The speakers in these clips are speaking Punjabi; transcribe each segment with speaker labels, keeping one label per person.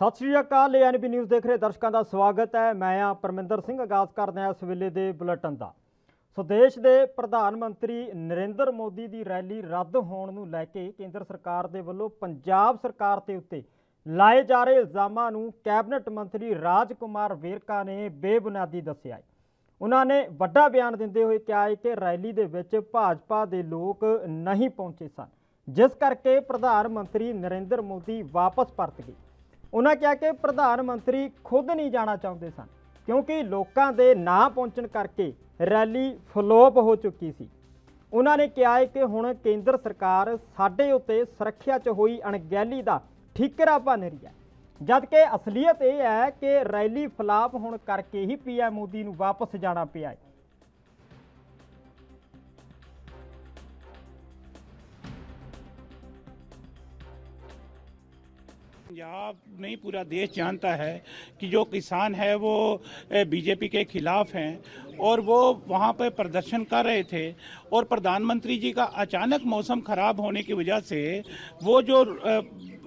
Speaker 1: सत श्री अकाल। एएनबी न्यूज़ देख रहे दर्शकों का स्वागत है। मैं हाँ परमिंदर सिंह। आगाज करते हैं इस वेले के बुलेटिन का। सो देश के प्रधानमंत्री नरेंद्र मोदी की रैली रद्द होने को लैके केंद्र सरकार के वलों पंजाब सरकार के उत्ते लाए जा रहे इल्जामों को कैबिनेट मंत्री राज कुमार वेरका ने बेबुनियादी दस्सिया है। उन्होंने वड्डा बयान देते हुए कहा है कि रैली के विच भाजपा के लोग नहीं पहुंचे सन, जिस करके प्रधानमंत्री नरेंद्र मोदी वापस परत गए। उन्होंने कहा कि प्रधानमंत्री खुद नहीं जाना चाहते सन, क्योंकि लोगों के ना पहुंचने करके रैली फ्लॉप हो चुकी सी। उन्होंने कहा है कि हुण केंद्र सरकार साडे उत्ते सुरक्षा च हुई अणगहली का ठीकरा भन रही है, जबकि असलीयत यह है कि रैली फ्लॉप होने करके ही पीएम मोदी नूं वापस जाना पिया है।
Speaker 2: पंजाब नहीं पूरा देश जानता है कि जो किसान है वो बीजेपी के खिलाफ हैं और वो वहाँ पर प्रदर्शन कर रहे थे और प्रधानमंत्री जी का अचानक मौसम खराब होने की वजह से वो जो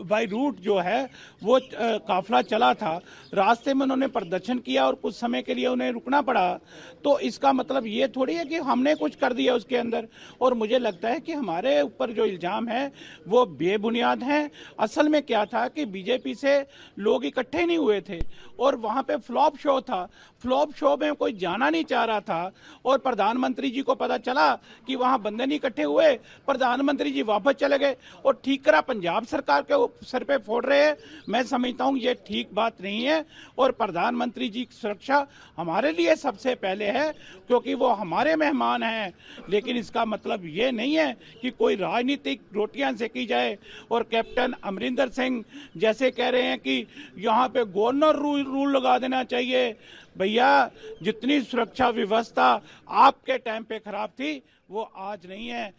Speaker 2: बाई रूट जो है वो काफिला चला था, रास्ते में उन्होंने प्रदर्शन किया और कुछ समय के लिए उन्हें रुकना पड़ा। तो इसका मतलब ये थोड़ी है कि हमने कुछ कर दिया उसके अंदर। और मुझे लगता है कि हमारे ऊपर जो इल्ज़ाम है वो बेबुनियाद हैं। असल में क्या था कि बीजेपी से लोग इकट्ठे नहीं हुए थे और वहाँ पे फ्लॉप शो था। फ्लॉप शो में कोई जाना नहीं चाह रहा था और प्रधानमंत्री जी को पता चला कि वहाँ बंदे नहीं इकट्ठे हुए, प्रधानमंत्री जी वापस चले गए और ठीकरा पंजाब सरकार के सर पे फोड़ रहे हैं। मैं समझता हूँ ये ठीक बात नहीं है और प्रधानमंत्री जी की सुरक्षा हमारे लिए सबसे पहले है, क्योंकि वो हमारे मेहमान हैं। लेकिन इसका मतलब ये नहीं है कि कोई राजनीतिक रोटियां सेकी जाए और कैप्टन अमरिंदर सिंह जैसे कह रहे हैं कि यहाँ पे गवर्नर रूल लगा देना चाहिए। भैया, जितनी सुरक्षा व्यवस्था आपके टाइम पे खराब थी वो आज नहीं है।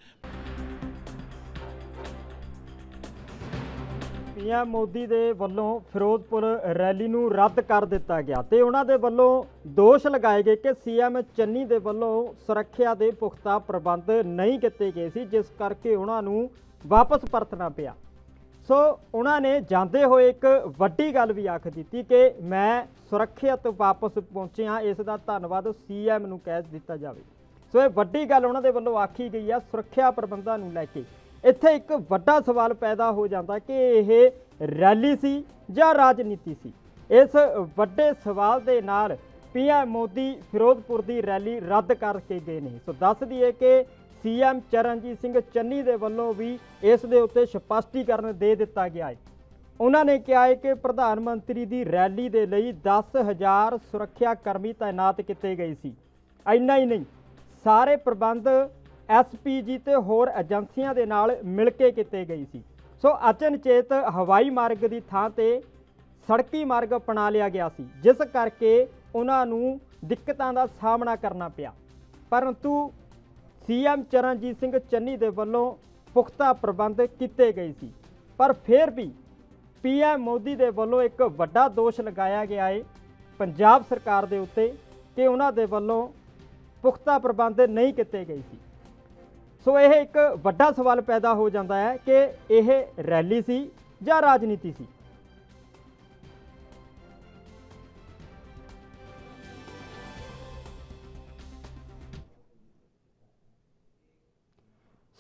Speaker 1: पीएम मोदी के वलों फिरोजपुर रैली नूं रद्द कर दिता गया तो उन्होंने वलों दोष लगाए गए कि सीएम चन्नी के वलों सुरक्षा के पुख्ता प्रबंध नहीं किए गए सी, जिस करके उन्होंने वापस परतना पिया। सो उन्होंने जाते हुए एक वड्डी गल भी आख दी कि मैं सुरक्षित वापस पहुंचे हाँ, इसका धन्यवाद सीएम नूं कह दिता जाए। सो ये वड्डी गल उन्होंने वलों आखी गई है सुरक्षा प्रबंधों नूं लैके। इत्थे एक वड्डा सवाल पैदा हो जाता कि यह रैली सी या राजनीति सी। इस वड्डे सवाल के नाल पीएम मोदी फिरोजपुर की रैली रद्द करके गए नहीं। सो दस दिए कि सीएम चरणजीत सिंह चन्नी के वलों भी इस दे उत्ते स्पष्टीकरण दे दिता गया है। उन्होंने कहा है कि प्रधानमंत्री की रैली के लिए 10,000 सुरक्षा कर्मी तैनात किए गए सी। इन्ना ही नहीं, सारे प्रबंध एसपीजी ते होर एजेंसियां दे नाल मिल के किए गई सी। सो अचनचेत हवाई मार्ग की थां ते सड़की मार्ग अपना लिया गया सी, जिस करके उन्होंने दिक्कतों का सामना करना पिया। परंतु सीएम चरणजीत सिंह चन्नी के वलों पुख्ता प्रबंध किए गए सी, पर फिर भी पीएम मोदी के वलों एक वड्डा दोष लगाया गया है पंजाब सरकार के उत्ते कि उन्होंने वलों पुख्ता प्रबंध नहीं किए गए सी। सो यह एक वड्डा सवाल पैदा हो जाता है कि यह रैली सी या राजनीति सी।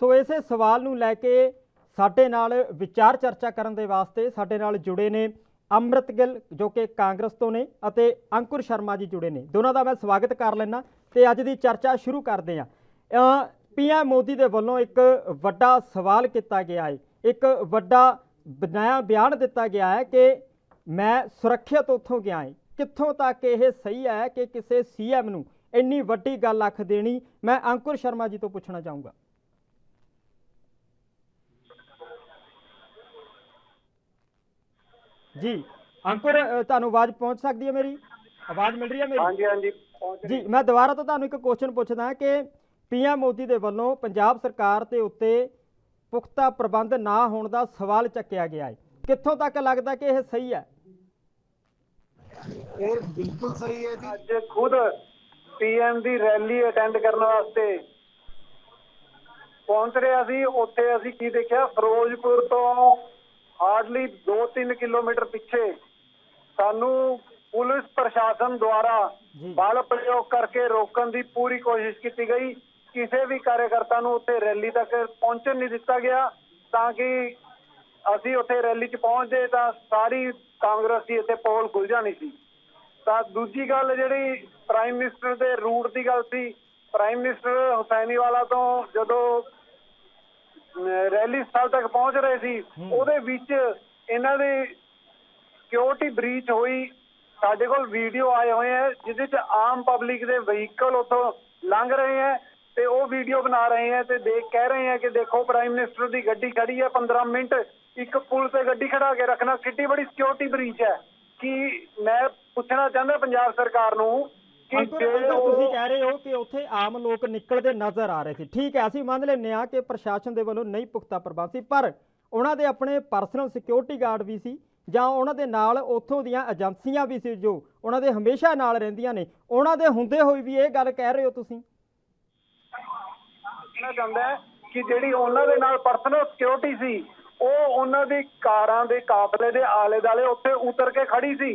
Speaker 1: सो इस सवाल नूं लैके साडे नाल विचार चर्चा करन दे वास्ते साडे नाल जुड़े ने अमृत गिल जो कि कांग्रेस तो ने अते अंकुर शर्मा जी जुड़े ने। दोनों का मैं स्वागत कर लेना ते अज की चर्चा शुरू करते हैं। पीएम मोदी के वलों एक वड्डा सवाल किया गया है, एक वड्डा नया बयान दिता गया है कि मैं सुरक्षित उत्थों गया है। कित्थों तक यह सही है कि किसी सीएम नूं इन्नी वड्डी गल आख देनी? मैं अंकुर शर्मा जी तो पूछना चाहूँगा। जी अंकुर, तुहानूं आवाज़ पहुँच सकती है? मेरी आवाज़ मिल रही है मेरी?
Speaker 3: हाँ जी, हाँ जी,
Speaker 1: जी मैं दोबारा तो तुहानूं एक क्वेश्चन पूछदा कि पीएम मोदी के वलों पंजाब सरकार के उत्ते पुख्ता प्रबंध ना होने का सवाल चक्या गया है। कित्थों तक लगता कि यह सही है?
Speaker 3: ये बिल्कुल सही है जी। अज खुद पीएम की रैली अटेंड करने वास्ते पहुंच रहे असी, उत्थे असी की देखिया फिरोजपुर तो हार्डली 2-3 किलोमीटर पिछे ਸਾਨੂੰ ਪੁਲਿਸ ਪ੍ਰਸ਼ਾਸਨ ਦੁਆਰਾ ਬਲ ਪ੍ਰਯੋਗ ਕਰਕੇ ਰੋਕਣ ਦੀ ਪੂਰੀ ਕੋਸ਼ਿਸ਼ ਕੀਤੀ ਗਈ। ਕਿਸੇ ਵੀ ਕਾਰਜਕਰਤਾ ਨੂੰ ਉੱਥੇ ਰੈਲੀ ਤੱਕ ਪਹੁੰਚਣ ਨਹੀਂ ਦਿੱਤਾ ਗਿਆ, ਤਾਂ ਕਿ ਅਸੀਂ ਉੱਥੇ ਰੈਲੀ 'ਚ ਪਹੁੰਚਦੇ ਤਾਂ ਸਾਰੀ ਕਾਂਗਰਸ ਦੀ ਇੱਥੇ ਪੋਲ ਖੁੱਲ ਜਾਣੀ ਸੀ। ਤਾਂ ਦੂਜੀ ਗੱਲ ਜਿਹੜੀ ਪ੍ਰਾਈਮ ਮਿਨਿਸਟਰ ਦੇ ਰੂਟ ਦੀ ਗੱਲ ਸੀ, ਪ੍ਰਾਈਮ ਮਿਨਿਸਟਰ ਹੁਸੈਨੀਵਾਲਾ ਤੋਂ ਜਦੋਂ ਰੈਲੀ ਸਥਲ ਤੱਕ ਪਹੁੰਚ ਰਹੇ ਸੀ, ਉਹਦੇ ਵਿੱਚ ਇਹਨਾਂ ਦੀ ਸਿਕਿਉਰਿਟੀ ਬ੍ਰੀਚ ਹੋਈ। ਸਾਡੇ ਕੋਲ ਵੀਡੀਓ ਆਏ ਹੋਏ ਹੈ ਜਿਹਦੇ 'ਚ ਆਮ ਪਬਲਿਕ ਦੇ ਵਹੀਕਲ ਉੱਥੋਂ ਲੰਘ ਰਹੇ ਹੈ ਤੇ ਉਹ ਵੀਡੀਓ ਬਣਾ ਰਹੇ ਹੈ ਤੇ ਕਹਿ ਰਹੇ ਹੈ ਕਿ ਦੇਖੋ ਪ੍ਰਾਈਮ ਮਿਨਿਸਟਰ ਦੀ ਗੱਡੀ ਖੜੀ ਹੈ, 15 ਮਿੰਟ ਇੱਕ ਪੁਲ ਤੇ ਗੱਡੀ ਖੜਾ ਕੇ ਰੱਖਣਾ ਕਿੱਡੀ ਬੜੀ ਸਿਕਿਉਰਿਟੀ ਬ੍ਰੀਚ ਹੈ। ਕਿ ਮੈਂ ਪੁੱਛਣਾ ਚਾਹੁੰਦਾ ਪੰਜਾਬ ਸਰਕਾਰ ਨੂੰ ਕਿ
Speaker 1: ਤੁਸੀਂ ਕਹਿ ਰਹੇ ਹੋ ਕਿ ਉੱਥੇ ਆਮ ਲੋਕ ਨਿਕਲਦੇ ਨਜ਼ਰ ਆ ਰਹੇ ਸੀ, ਠੀਕ ਹੈ, ਅਸੀਂ ਮੰਨ ਲੈਂਦੇ ਹਾਂ ਕਿ ਪ੍ਰਸ਼ਾਸਨ ਦੇ ਵੱਲੋਂ ਨਹੀਂ ਪੁਖਤਾ ਪ੍ਰਬੰਧ ਸੀ, ਪਰ ਉਹਨਾਂ ਦੇ ਆਪਣੇ ਪਰਸਨਲ ਸਿਕਿਉਰਿਟੀ ਗਾਰਡ ਵੀ ਸੀ ਜਾਂ ਉਹਨਾਂ ਦੇ ਨਾਲ ਉੱਥੋਂ ਦੀਆਂ ਏਜੰਸੀਆਂ ਵੀ ਸੀ ਜੋ ਉਹਨਾਂ ਦੇ ਹਮੇਸ਼ਾ ਨਾਲ ਰਹਿੰਦੀਆਂ ਨੇ, ਉਹਨਾਂ ਦੇ ਹੁੰਦੇ ਹੋਏ ਵੀ ਇਹ ਗੱਲ ਕਹਿ ਰਹੇ ਹੋ ਤੁਸੀਂ?
Speaker 3: ਕਹਿਣਾ ਚਾਹੁੰਦਾ ਕਿ ਜਿਹੜੀ ਉਹਨਾਂ ਦੇ ਨਾਲ ਪਰਸਨਲ ਸਿਕਿਉਰਿਟੀ ਸੀ ਉਹ ਉਹਨਾਂ ਦੀ ਕਾਰਾਂ ਦੇ ਕਾਫਲੇ ਦੇ ਆਲੇ ਦੁਆਲੇ ਉੱਥੇ ਉਤਰ ਕੇ ਖੜੀ ਸੀ,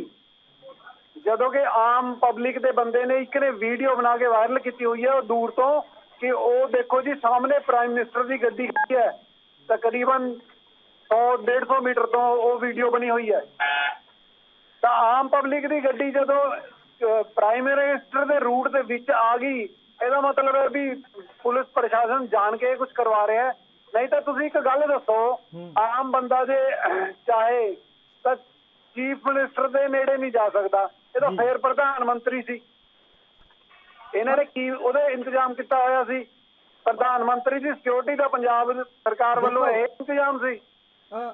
Speaker 3: ਜਦੋਂ ਕਿ ਆਮ ਪਬਲਿਕ ਦੇ ਬੰਦੇ ਨੇ ਇੱਕ ਨੇ ਵੀਡੀਓ ਬਣਾ ਕੇ ਵਾਇਰਲ ਕੀਤੀ ਹੋਈ ਹੈ ਉਹ ਦੂਰ ਤੋਂ ਕਿ ਉਹ ਦੇਖੋ ਜੀ ਸਾਹਮਣੇ ਪ੍ਰਾਈਮ ਮਿਨਿਸਟਰ ਦੀ ਗੱਡੀ ਖੜੀ ਹੈ। ਤਕਰੀਬਨ 100-150 ਮੀਟਰ ਤੋਂ ਉਹ ਵੀਡੀਓ ਬਣੀ ਹੋਈ ਹੈ। ਤਾਂ ਆਮ ਪਬਲਿਕ ਦੀ ਗੱਡੀ ਜਦੋਂ ਪ੍ਰਾਈਮ ਮਿਨਿਸਟਰ ਦੇ ਰੂਟ ਦੇ ਵਿੱਚ ਆ ਗਈ, ਇਹਦਾ ਮਤਲਬ ਹੈ ਵੀ ਪੁਲਿਸ ਪ੍ਰਸ਼ਾਸਨ ਜਾਣ ਕੇ ਕੁਝ ਕਰਵਾ ਰਿਹਾ ਹੈ। ਨਹੀਂ ਤਾਂ ਤੁਸੀਂ ਇੱਕ ਗੱਲ ਦੱਸੋ, ਆਮ ਬੰਦਾ ਜੇ ਚਾਹੇ ਤਾਂ ਚੀਫ ਮਿਨਿਸਟਰ ਦੇ ਨੇੜੇ ਨਹੀਂ ਜਾ ਸਕਦਾ, ਇਹ ਤਾਂ ਫੇਰ ਪ੍ਰਧਾਨ ਮੰਤਰੀ ਸੀ, ਇਹਨਾਂ ਨੇ ਕੀ ਉਹਦੇ ਇੰਤਜ਼ਾਮ ਕੀਤਾ ਹੋਇਆ ਸੀ? ਪ੍ਰਧਾਨ ਮੰਤਰੀ ਦੀ ਸਿਕਿਉਰਿਟੀ ਦਾ ਪੰਜਾਬ ਸਰਕਾਰ ਵੱਲੋਂ ਇਹ ਇੰਤਜ਼ਾਮ ਸੀ।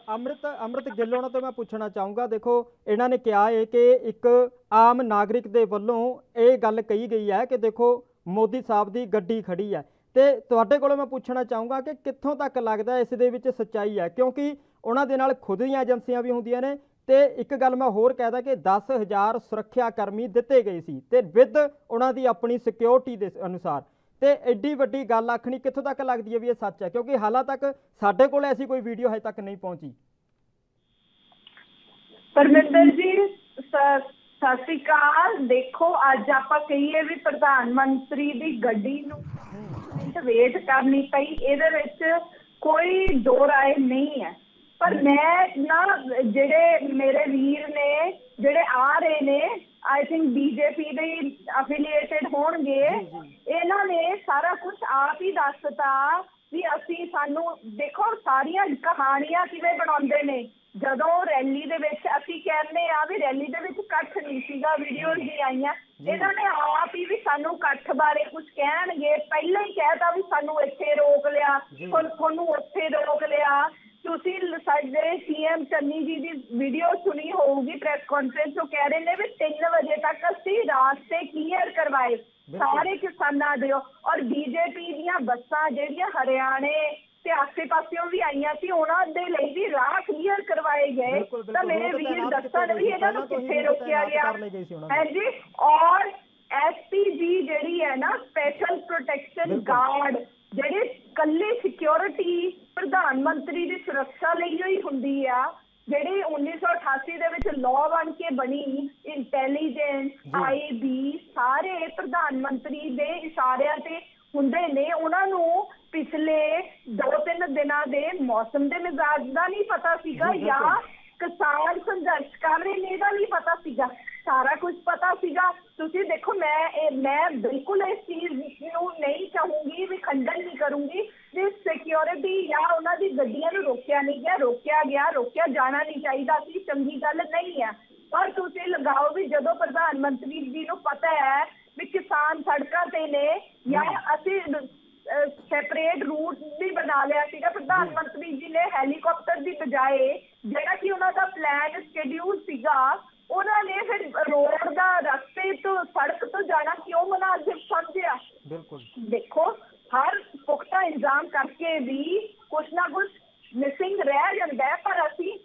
Speaker 1: ਅੰਮ੍ਰਿਤ ਗਿੱਲ ਹੋਣਾ ਤੋਂ ਮੈਂ ਪੁੱਛਣਾ ਚਾਹੂੰਗਾ, ਦੇਖੋ ਇਹਨਾਂ ਨੇ ਕਿਹਾ ਹੈ ਕਿ ਇੱਕ ਆਮ ਨਾਗਰਿਕ ਦੇ ਵੱਲੋਂ ਇਹ ਗੱਲ ਕਹੀ ਗਈ ਹੈ ਕਿ ਦੇਖੋ ਮੋਦੀ ਸਾਹਿਬ ਦੀ ਗੱਡੀ ਖੜੀ ਹੈ, ਤੇ ਤੁਹਾਡੇ ਕੋਲੋਂ ਮੈਂ ਪੁੱਛਣਾ ਚਾਹੂੰਗਾ ਕਿ ਕਿੱਥੋਂ ਤੱਕ ਲੱਗਦਾ ਇਸ ਦੇ ਵਿੱਚ ਸੱਚਾਈ ਹੈ, ਕਿਉਂਕਿ ਉਹਨਾਂ ਦੇ ਨਾਲ ਖੁਦ ਦੀਆਂ ਏਜੰਸੀਆਂ ਵੀ ਹੁੰਦੀਆਂ ਨੇ ਤੇ ਇੱਕ ਗੱਲ ਮੈਂ ਹੋਰ ਕਹਿਦਾ ਕਿ 10,000 ਸੁਰੱਖਿਆ ਕਰਮੀ ਦਿੱਤੇ ਗਏ ਸੀ ਤੇ ਵਿਦ ਉਹਨਾਂ ਦੀ ਆਪਣੀ ਸਿਕਿਉਰਿਟੀ ਦੇ ਅਨੁਸਾਰ, ਤੇ ਐਡੀ ਵੱਡੀ ਗੱਲ ਆਖਣੀ ਕਿੱਥੋਂ ਤੱਕ ਲੱਗਦੀ ਹੈ ਵੀ ਇਹ ਸੱਚ ਹੈ, ਕਿਉਂਕਿ ਹਾਲਾਂ ਤੱਕ ਸਾਡੇ ਕੋਲ ਐਸੀ ਕੋਈ ਵੀਡੀਓ ਹਜੇ ਤੱਕ ਨਹੀਂ ਪਹੁੰਚੀ।
Speaker 4: ਪਰਮਿੰਦਰ ਜੀ ਸਤਿ ਸ਼੍ਰੀ ਅਕਾਲ। ਦੇਖੋ ਅੱਜ ਆਪਾਂ ਕਹੀਏ ਵੀ ਪ੍ਰਧਾਨ ਮੰਤਰੀ ਦੀ ਗੱਡੀ ਨੂੰ ਵੇਟ ਕਰਨੀ ਪਈ, ਇਹਦੇ ਵਿੱਚ ਕੋਈ ਦੋ ਰਾਏ ਨਹੀਂ ਹੈ, ਪਰ ਮੈਂ ਨਾ ਜਿਹੜੇ ਮੇਰੇ ਵੀਰ ਨੇ ਜਿਹੜੇ ਆ ਰਹੇ ਨੇ ਆਈ ਥਿੰਕ ਬੀਜੇਪੀ ਦੇ ਅਫੀਲੀਏਟਡ ਹੋਣਗੇ, ਇਹਨਾਂ ਨੇ ਸਾਰਾ ਕੁਝ ਆਪ ਹੀ ਦੱਸਤਾ ਵੀ ਅਸੀਂ ਸਾਨੂੰ ਦੇਖੋ ਸਾਰੀਆਂ ਕਹਾਣੀਆਂ ਕਿਵੇਂ ਬਣਾਉਂਦੇ ਨੇ। ਜਦੋਂ ਰੈਲੀ ਦੇ ਵਿੱਚ ਅਸੀਂ ਕਹਿੰਦੇ ਆ ਵੀ ਰੈਲੀ ਦੇ ਵਿੱਚ ਇਕੱਠ ਨਹੀਂ ਸੀਗਾ, ਵੀਡੀਓਜ਼ ਵੀ ਆਈਆਂ, ਇਹਨਾਂ ਨੇ ਆਪ ਹੀ ਵੀ ਸਾਨੂੰ ਇਕੱਠ ਬਾਰੇ ਕੁਝ ਕਹਿਣਗੇ, ਪਹਿਲਾਂ ਹੀ ਕਹਿਤਾ ਵੀ ਸਾਨੂੰ ਇੱਥੇ ਰੋਕ ਲਿਆ, ਤੁਹਾਨੂੰ ਉੱਥੇ ਰੋਕ ਲਿਆ। ਤੁਸੀਂ ਸਾਡੇ ਸੀਐਮ ਚੰਨੀ ਜੀ ਦੀ ਵੀਡੀਓ ਸੁਣੀ ਹੋਊਗੀ ਪ੍ਰੈਸ ਕਾਨਫਰੰਸ, ਉਹ ਕਹਿ ਰਹੇ ਨੇ ਵੀ 3 ਵਜੇ ਤੱਕ ਅਸੀਂ ਰਾਸਤੇ ਕਲੀਅਰ ਕਰਵਾਏ ਸਾਰੇ ਕਿਸਾਨਾਂ ਦੇ, ਔਰ ਬੀਜੇਪੀ ਦੀਆਂ ਬੱਸਾਂ ਜਿਹੜੀਆਂ ਹਰਿਆਣੇ ਤੇ ਆਸੇ ਪਾਸਿਓਂ ਵੀ ਆਈਆਂ ਸੀ ਉਹਨਾਂ ਦੇ ਲਈ ਵੀ ਰਾਹ ਕਲੀਅਰ ਕਰਵਾਏ ਗਏ। ਤਾਂ ਮੇਰੇ ਵੀਰ ਦੱਸਣ ਵੀ ਇਹਨਾਂ ਨੂੰ ਕਿੱਥੇ ਰੋਕਿਆ ਗਿਆ ਹੈ ਜੀ। ਔਰ SPG ਜਿਹੜੀ ਹੈ ਨਾ ਸਪੈਸ਼ਲ ਪ੍ਰੋਟੈਕਸ਼ਨ ਗਾਰਡ, ਜਿਹੜੇ ਕੱਲੀ ਸਿਕਿਉਰਿਟੀ ਪ੍ਰਧਾਨ ਮੰਤਰੀ ਦੀ ਸੁਰੱਖਿਆ ਲਈ ਹੀ ਹੁੰਦੀ ਆ, ਜਿਹੜੀ 1988 ਦੇ ਵਿੱਚ ਲਾਅ ਬਣ ਕੇ ਬਣੀ, ਇੰਟੈਲੀਜੈਂਸ IB ਸਾਰੇ ਪ੍ਰਧਾਨ ਮੰਤਰੀ ਦੇ ਇਸ਼ਾਰਿਆਂ ਤੇ ਹੁੰਦੇ ਨੇ। ਉਹਨਾਂ ਨੂੰ ਪਿਛਲੇ 2-3 ਦਿਨਾਂ ਦੇ ਮੌਸਮ ਦੇ ਮਿਜ਼ਾਜ ਦਾ ਨਹੀਂ ਪਤਾ ਸੀਗਾ ਜਾਂ ਕਿਸਾਨ ਸੰਘਰਸ਼ ਕਰ ਰਹੇ ਨੇ ਇਹਦਾ ਨਹੀਂ ਪਤਾ ਸੀਗਾ, ਸਾਰਾ ਕੁਝ ਪਤਾ ਸੀਗਾ। ਤੁਸੀਂ ਦੇਖੋ ਮੈਂ ਬਿਲਕੁਲ ਇਸ ਚੀਜ਼ ਨੂੰ ਨਹੀਂ ਚਾਹੂੰਗੀ ਵੀ ਖੰਡਨ ਨਹੀਂ ਕਰੂੰਗੀ ਵੀ ਸਿਕਿਉਰਿਟੀ ਜਾਂ ਉਹਨਾਂ ਦੀ ਗੱਡੀਆਂ ਨੂੰ ਰੋਕਿਆ ਨਹੀਂ ਗਿਆ, ਰੋਕਿਆ ਜਾਣਾ ਨਹੀਂ ਚਾਹੀਦਾ ਸੀ, ਚੰਗੀ ਗੱਲ ਨਹੀਂ ਹੈ। ਪਰ ਤੁਸੀਂ ਲਗਾਓ ਵੀ ਜਦੋਂ ਪ੍ਰਧਾਨ ਮੰਤਰੀ ਜੀ ਨੂੰ ਪਤਾ ਹੈ ਵੀ ਕਿਸਾਨ ਸੜਕਾਂ ਤੇ ਨੇ ਜਾਂ ਅਸੀਂ ਸੈਪਰੇਟ ਰੂਟ ਵੀ ਬਣਾ ਲਿਆ ਸੀਗਾ, ਪ੍ਰਧਾਨ ਮੰਤਰੀ ਜੀ ਨੇ ਹੈਲੀਕਾਪਟਰ ਦੀ ਬਜਾਏ ਜਿਹੜਾ ਕਿ ਉਹਨਾਂ ਦਾ ਪਲਾਨ ਸ਼ਡਿਊਲ ਸੀਗਾ, ਉਹਨਾਂ ਨੇ ਫਿਰ ਰੋਡ ਦਾ ਰਸਤੇ ਤੋਂ ਸੜਕ ਤੋਂ ਜਾਣਾ ਕਿਉਂ ਮੁਨਾਸਿਬ ਸਮਝਿਆ? ਬਿਲਕੁਲ ਦੇਖੋ ਹਰ ਪੁਖਤਾ ਇੰਤਜ਼ਾਮ ਕਰਕੇ ਵੀ ਕੁਛ ਨਾ ਕੁਛ ਮਿਸਿੰਗ ਰਹਿ ਜਾਂਦਾ, ਪਰ ਅਸੀਂ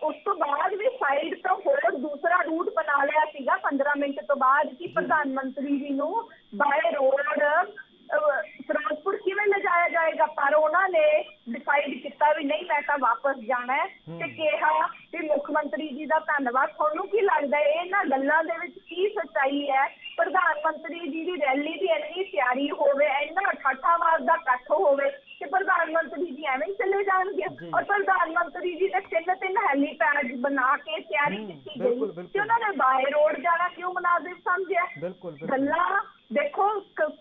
Speaker 4: ਉਸ ਤੋਂ ਬਾਅਦ ਵੀ ਸਾਈਡ ਤੋਂ ਹੋਰ ਦੂਸਰਾ ਰੂਟ ਬਣਾ ਲਿਆ ਸੀਗਾ 15 ਮਿੰਟ ਤੋਂ ਬਾਅਦ ਕਿ ਪ੍ਰਧਾਨ ਮੰਤਰੀ ਜੀ ਨੂੰ ਬਾਏ ਰੋਡ ਫਿਰੋਜ਼ਪੁਰ ਕਿਵੇਂ ਕਿਵੇਂ ਲਿਜਾਇਆ ਜਾਏਗਾ? ਪਰ ਉਹਨਾਂ ਨੇ ਡਿਸਾਈਡ ਕੀਤਾ ਵੀ ਨਹੀਂ, ਮੈਂ ਤਾਂ ਵਾਪਸ ਜਾਣਾ ਹੈ ਤੇ ਕਿਹਾ ਕਿ ਮੁੱਖ ਮੰਤਰੀ ਜੀ ਦਾ ਧੰਨਵਾਦ। ਤੁਹਾਨੂੰ ਕੀ ਲੱਗਦਾ ਇਹਨਾਂ ਗੱਲਾਂ ਦੇ ਵਿੱਚ ਕੀ ਸੱਚਾਈ ਹੈ? ਪ੍ਰਧਾਨ ਮੰਤਰੀ ਜੀ ਦੀ ਰੈਲੀ ਦੀ ਇੰਨੀ ਤਿਆਰੀ ਹੋਵੇ, ਇੰਨਾ ਠਾਠਾਵਾਰ ਦਾ ਇਕੱਠ ਹੋਵੇ ਕਿ ਪ੍ਰਧਾਨ ਮੰਤਰੀ ਜੀ ਐਵੇਂ ਹੀ ਚਲੇ ਜਾਣਗੇ? ਔਰ ਪ੍ਰਧਾਨ ਮੰਤਰੀ ਜੀ ਨੇ ਤਿੰਨ ਹੈਲੀਪੈਡ ਬਣਾ ਕੇ ਤਿਆਰੀ ਕੀਤੀ ਗਈ ਤੇ ਉਹਨਾਂ ਨੇ ਬਾਏ ਰੋਡ ਜਾਣਾ ਕਿਉਂ ਮੁਨਾਸਿਬ ਸਮਝਿਆ? ਗੱਲਾਂ ਦੇਖੋ,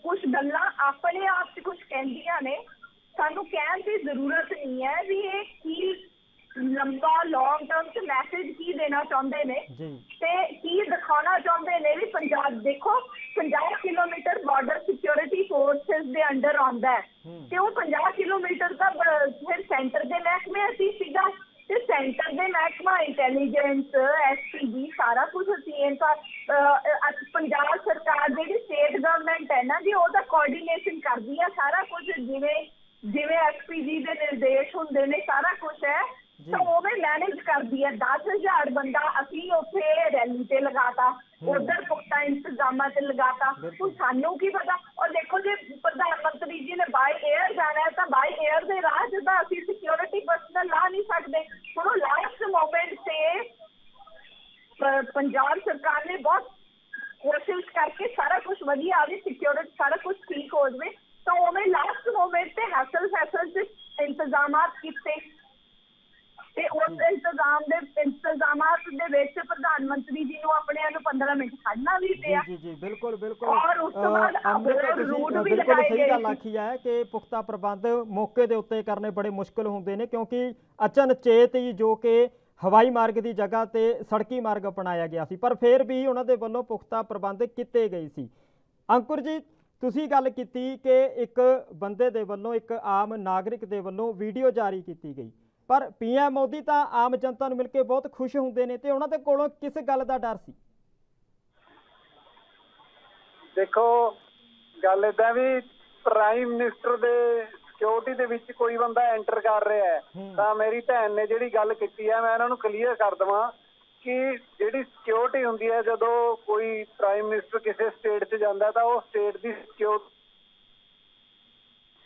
Speaker 4: ਕੁਝ ਗੱਲਾਂ ਆਪਣੇ ਆਪ 'ਚ ਕੁਝ ਕਹਿੰਦੀਆਂ ਨੇ, ਸਾਨੂੰ ਕਹਿਣ ਦੀ ਜ਼ਰੂਰਤ ਨਹੀਂ ਹੈ ਵੀ ਇਹ ਕੀ ਲੰਬਾ ਲੌਂਗ ਟਰਮ 'ਚ ਮੈਸੇਜ ਕੀ ਦੇਣਾ ਚਾਹੁੰਦੇ ਨੇ ਤੇ ਕੀ ਦਿਖਾਉਣਾ ਚਾਹੁੰਦੇ ਨੇ। ਵੀ ਪੰਜਾਬ ਦੇਖੋ 50 ਕਿਲੋਮੀਟਰ ਬਾਰਡਰ ਸਿਕਿਉਰਿਟੀ ਫੋਰਸਿਸ ਦੇ ਅੰਡਰ ਆਉਂਦਾ ਹੈ ਤੇ ਉਹ 50 ਕਿਲੋਮੀਟਰ ਦਾ ਫਿਰ ਸੈਂਟਰ ਦੇ ਮਹਿਕਮੇ ਅਸੀਂ ਸੀਗਾ ਤੇ ਸੈਂਟਰ ਦੇ ਮਹਿਕਮਾ ਇੰਟੈਲੀਜੈਂਸ, SPG ਸਾਰਾ ਕੁਝ ਅਸੀਂ ਪੰਜਾਬ ਸਰਕਾਰ ਜਿਹੜੀ ਸਟੇਟ ਗਵਰਨਮੈਂਟ ਹੈ ਨਾ ਜੀ, ਉਹ ਤਾਂ ਕੋਆਰਡੀਨੇਸ਼ਨ ਕਰਦੀ ਆ ਸਾਰਾ ਕੁਝ, ਜਿਵੇਂ SPG ਦੇ ਨਿਰਦੇਸ਼ ਹੁੰਦੇ ਨੇ ਸਾਰਾ ਕੁਝ ਹੈ ਤਾਂ ਉਵੇਂ ਮੈਨੇਜ ਕਰਦੀ ਹੈ। 10,000 ਬੰਦਾ ਅਸੀਂ ਉੱਥੇ ਰੈਲੀ ਤੇ ਲਗਾਤਾ, ਉਧਰ ਪੁਖਤਾ ਇੰਤਜ਼ਾਮਾਂ ਤੇ ਲਗਾਤਾ। ਹੁਣ ਸਾਨੂੰ ਕੀ ਪਤਾ? ਔਰ ਦੇਖੋ ਜੇ ਪ੍ਰਧਾਨ ਮੰਤਰੀ ਜੀ ਨੇ ਬਾਈ 에ਅਰ ਜਾਣਾ ਹੈ ਤਾਂ ਬਾਈ 에ਅਰ ਦੇ ਰਾਹ 'ਚ ਤਾਂ ਅਸੀਂ ਸਿਕਿਉਰਿਟੀ ਪਰਸਨਲ ਲਾ ਨਹੀਂ ਸਕਦੇ। ਹੁਣ ਲਾਸਟ ਮੋਮੈਂਟ ਤੇ ਪੰਜਾਬ ਸਰਕਾਰ ਨੇ ਬਹੁਤ ਕੋਸ਼ਿਸ਼ ਕਰਕੇ ਸਾਰਾ ਕੁਝ ਵਧੀਆ ਆਵੇ, ਸਿਕਿਉਰਿਟੀ ਸਾਰਾ ਕੁਝ ਠੀਕ ਹੋ ਜਾਵੇ, ਤਾਂ ਉਵੇਂ ਲਾਸਟ ਮੋਮੈਂਟ ਤੇ ਹੈਸਲ ਤੇ ਇੰਤਜ਼ਾਮਾਤ ਕੀਤੇ ਤੇ ਉਸ ਇੰਤਜ਼ਾਮਾਤ ਦੇ ਵਿੱਚ ਪ੍ਰਧਾਨ ਮੰਤਰੀ ਜੀ ਨੂੰ ਆਪਣੇ ਨੂੰ 15 ਮਿੰਟ ਖੜਨਾ ਵੀ ਪਿਆ।
Speaker 1: ਜੀ ਬਿਲਕੁਲ
Speaker 4: ਔਰ ਉਸ ਤੋਂ ਬਾਅਦ
Speaker 1: ਬਿਲਕੁਲ ਸਹੀ ਗੱਲ ਆਖੀ ਹੈ ਕਿ ਪੁਖਤਾ ਪ੍ਰਬੰਧ ਮੌਕੇ ਦੇ ਉੱਤੇ ਕਰਨੇ ਬੜੇ ਮੁਸ਼ਕਿਲ ਹੁੰਦੇ ਨੇ, ਕਿਉਂਕਿ ਅਚਨਚੇਤ ਹੀ ਜੋ ਕਿ ਹਵਾਈ ਮਾਰਗ ਦੀ ਜਗ੍ਹਾ ਤੇ ਸੜਕੀ ਮਾਰਗ ਅਪਣਾਇਆ ਗਿਆ ਸੀ, ਪਰ ਫਿਰ ਵੀ ਉਹਨਾਂ ਦੇ ਵੱਲੋਂ ਪੁਖਤਾ ਪ੍ਰਬੰਧ ਕੀਤੇ ਗਏ ਸੀ। ਅੰਕੁਰ ਜੀ, ਤੁਸੀਂ ਗੱਲ ਕੀਤੀ ਕਿ ਇੱਕ ਬੰਦੇ ਦੇ ਵੱਲੋਂ, ਇੱਕ ਆਮ ਨਾਗਰਿਕ ਦੇ ਵੱਲੋਂ ਵੀਡੀਓ ਜਾਰੀ ਕੀਤੀ ਗਈ, ਪਰ PM ਮੋਦੀ ਤਾਂ ਆਮ ਜਨਤਾ ਨੂੰ ਮਿਲ ਕੇ ਬਹੁਤ ਖੁਸ਼ ਹੁੰਦੇ ਨੇ ਤੇ ਉਹਨਾਂ ਦੇ ਕੋਲੋਂ ਕਿਸ ਗੱਲ ਦਾ ਡਰ ਸੀ?
Speaker 3: ਦੇਖੋ ਗੱਲ ਏਦਾਂ ਵੀ ਪ੍ਰਾਈਮ ਮਿਨਿਸਟਰ ਦੇ ਸਿਕਿਉਰਿਟੀ ਦੇ ਵਿੱਚ ਕੋਈ ਬੰਦਾ ਐਂਟਰ ਕਰ ਰਿਹਾ ਹੈ ਤਾਂ ਮੇਰੀ ਭੈਣ ਨੇ ਜਿਹੜੀ ਗੱਲ ਕੀਤੀ ਹੈ ਮੈਂ ਇਹਨਾਂ ਨੂੰ ਕਲੀਅਰ ਕਰ ਦੇਵਾਂ ਕਿ ਜਿਹੜੀ ਸਿਕਿਉਰਿਟੀ ਹੁੰਦੀ ਹੈ, ਜਦੋਂ ਕੋਈ ਪ੍ਰਾਈਮ ਮਿਨਿਸਟਰ ਕਿਸੇ ਸਟੇਟ 'ਚ ਜਾਂਦਾ ਤਾਂ ਉਹ ਸਟੇਟ ਦੀ ਸਿਕਿਉਰਿਟੀ,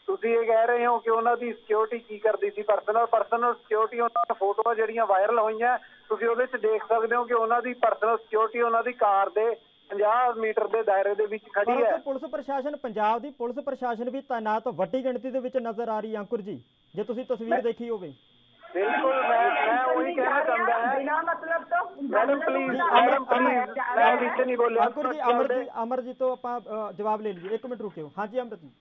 Speaker 3: ਤੁਸੀਂ ਇਹ ਕਹਿ ਰਹੇ ਹੋ ਕਿ ਉਹਨਾਂ ਦੀ ਸਿਕਿਉਰਿਟੀ ਕੀ ਕਰਦੀ ਸੀ? ਪਰਸਨਲ ਸਿਕਿਉਰਿਟੀ, ਉਹਨਾਂ ਦੀਆਂ ਫੋਟੋਆਂ ਜਿਹੜੀਆਂ ਵਾਇਰਲ ਹੋਈਆਂ ਤੁਸੀਂ ਉਹਦੇ 'ਚ ਦੇਖ ਸਕਦੇ ਹੋ ਕਿ ਉਹਨਾਂ ਦੀ ਪਰਸਨਲ ਸਿਕਿਉਰਿਟੀ ਉਹਨਾਂ ਦੀ ਕਾਰ ਦੇ 50 ਮੀਟਰ ਦੇ ਦਾਇਰੇ ਦੇ ਵਿੱਚ ਖੜੀ ਹੈ।
Speaker 1: ਪੁਲਿਸ ਪ੍ਰਸ਼ਾਸਨ, ਪੰਜਾਬ ਦੀ ਪੁਲਿਸ ਪ੍ਰਸ਼ਾਸਨ ਵੀ ਤਾਇਨਾਤ ਵੱਡੀ ਗਿਣਤੀ ਦੇ ਵਿੱਚ ਨਜ਼ਰ ਆ ਰਹੀ ਹੈ ਅੰਕੁਰ ਜੀ, ਜੇ ਤੁਸੀਂ ਤਸਵੀਰ ਦੇਖੀ ਹੋਵੇ।
Speaker 3: ਬਿਲਕੁਲ, ਮੈਂ ਉਹੀ ਕਹਿਣਾ ਚਾਹੁੰਦਾ ਹਾਂ। ਮੈਡਮ ਪਲੀਜ਼, ਮੈਂ ਵਿੱਚ ਨਹੀਂ ਬੋਲਿਆ।
Speaker 1: ਅੰਕੁਰ ਜੀ, ਅਮਰਜੀਤ ਤੋਂ ਆਪਾਂ ਜਵਾਬ ਲੈ ਲਈਏ, 1 ਮਿੰਟ ਰੁਕਿਓ। ਹਾਂਜੀ ਅਮਰਜੀਤ।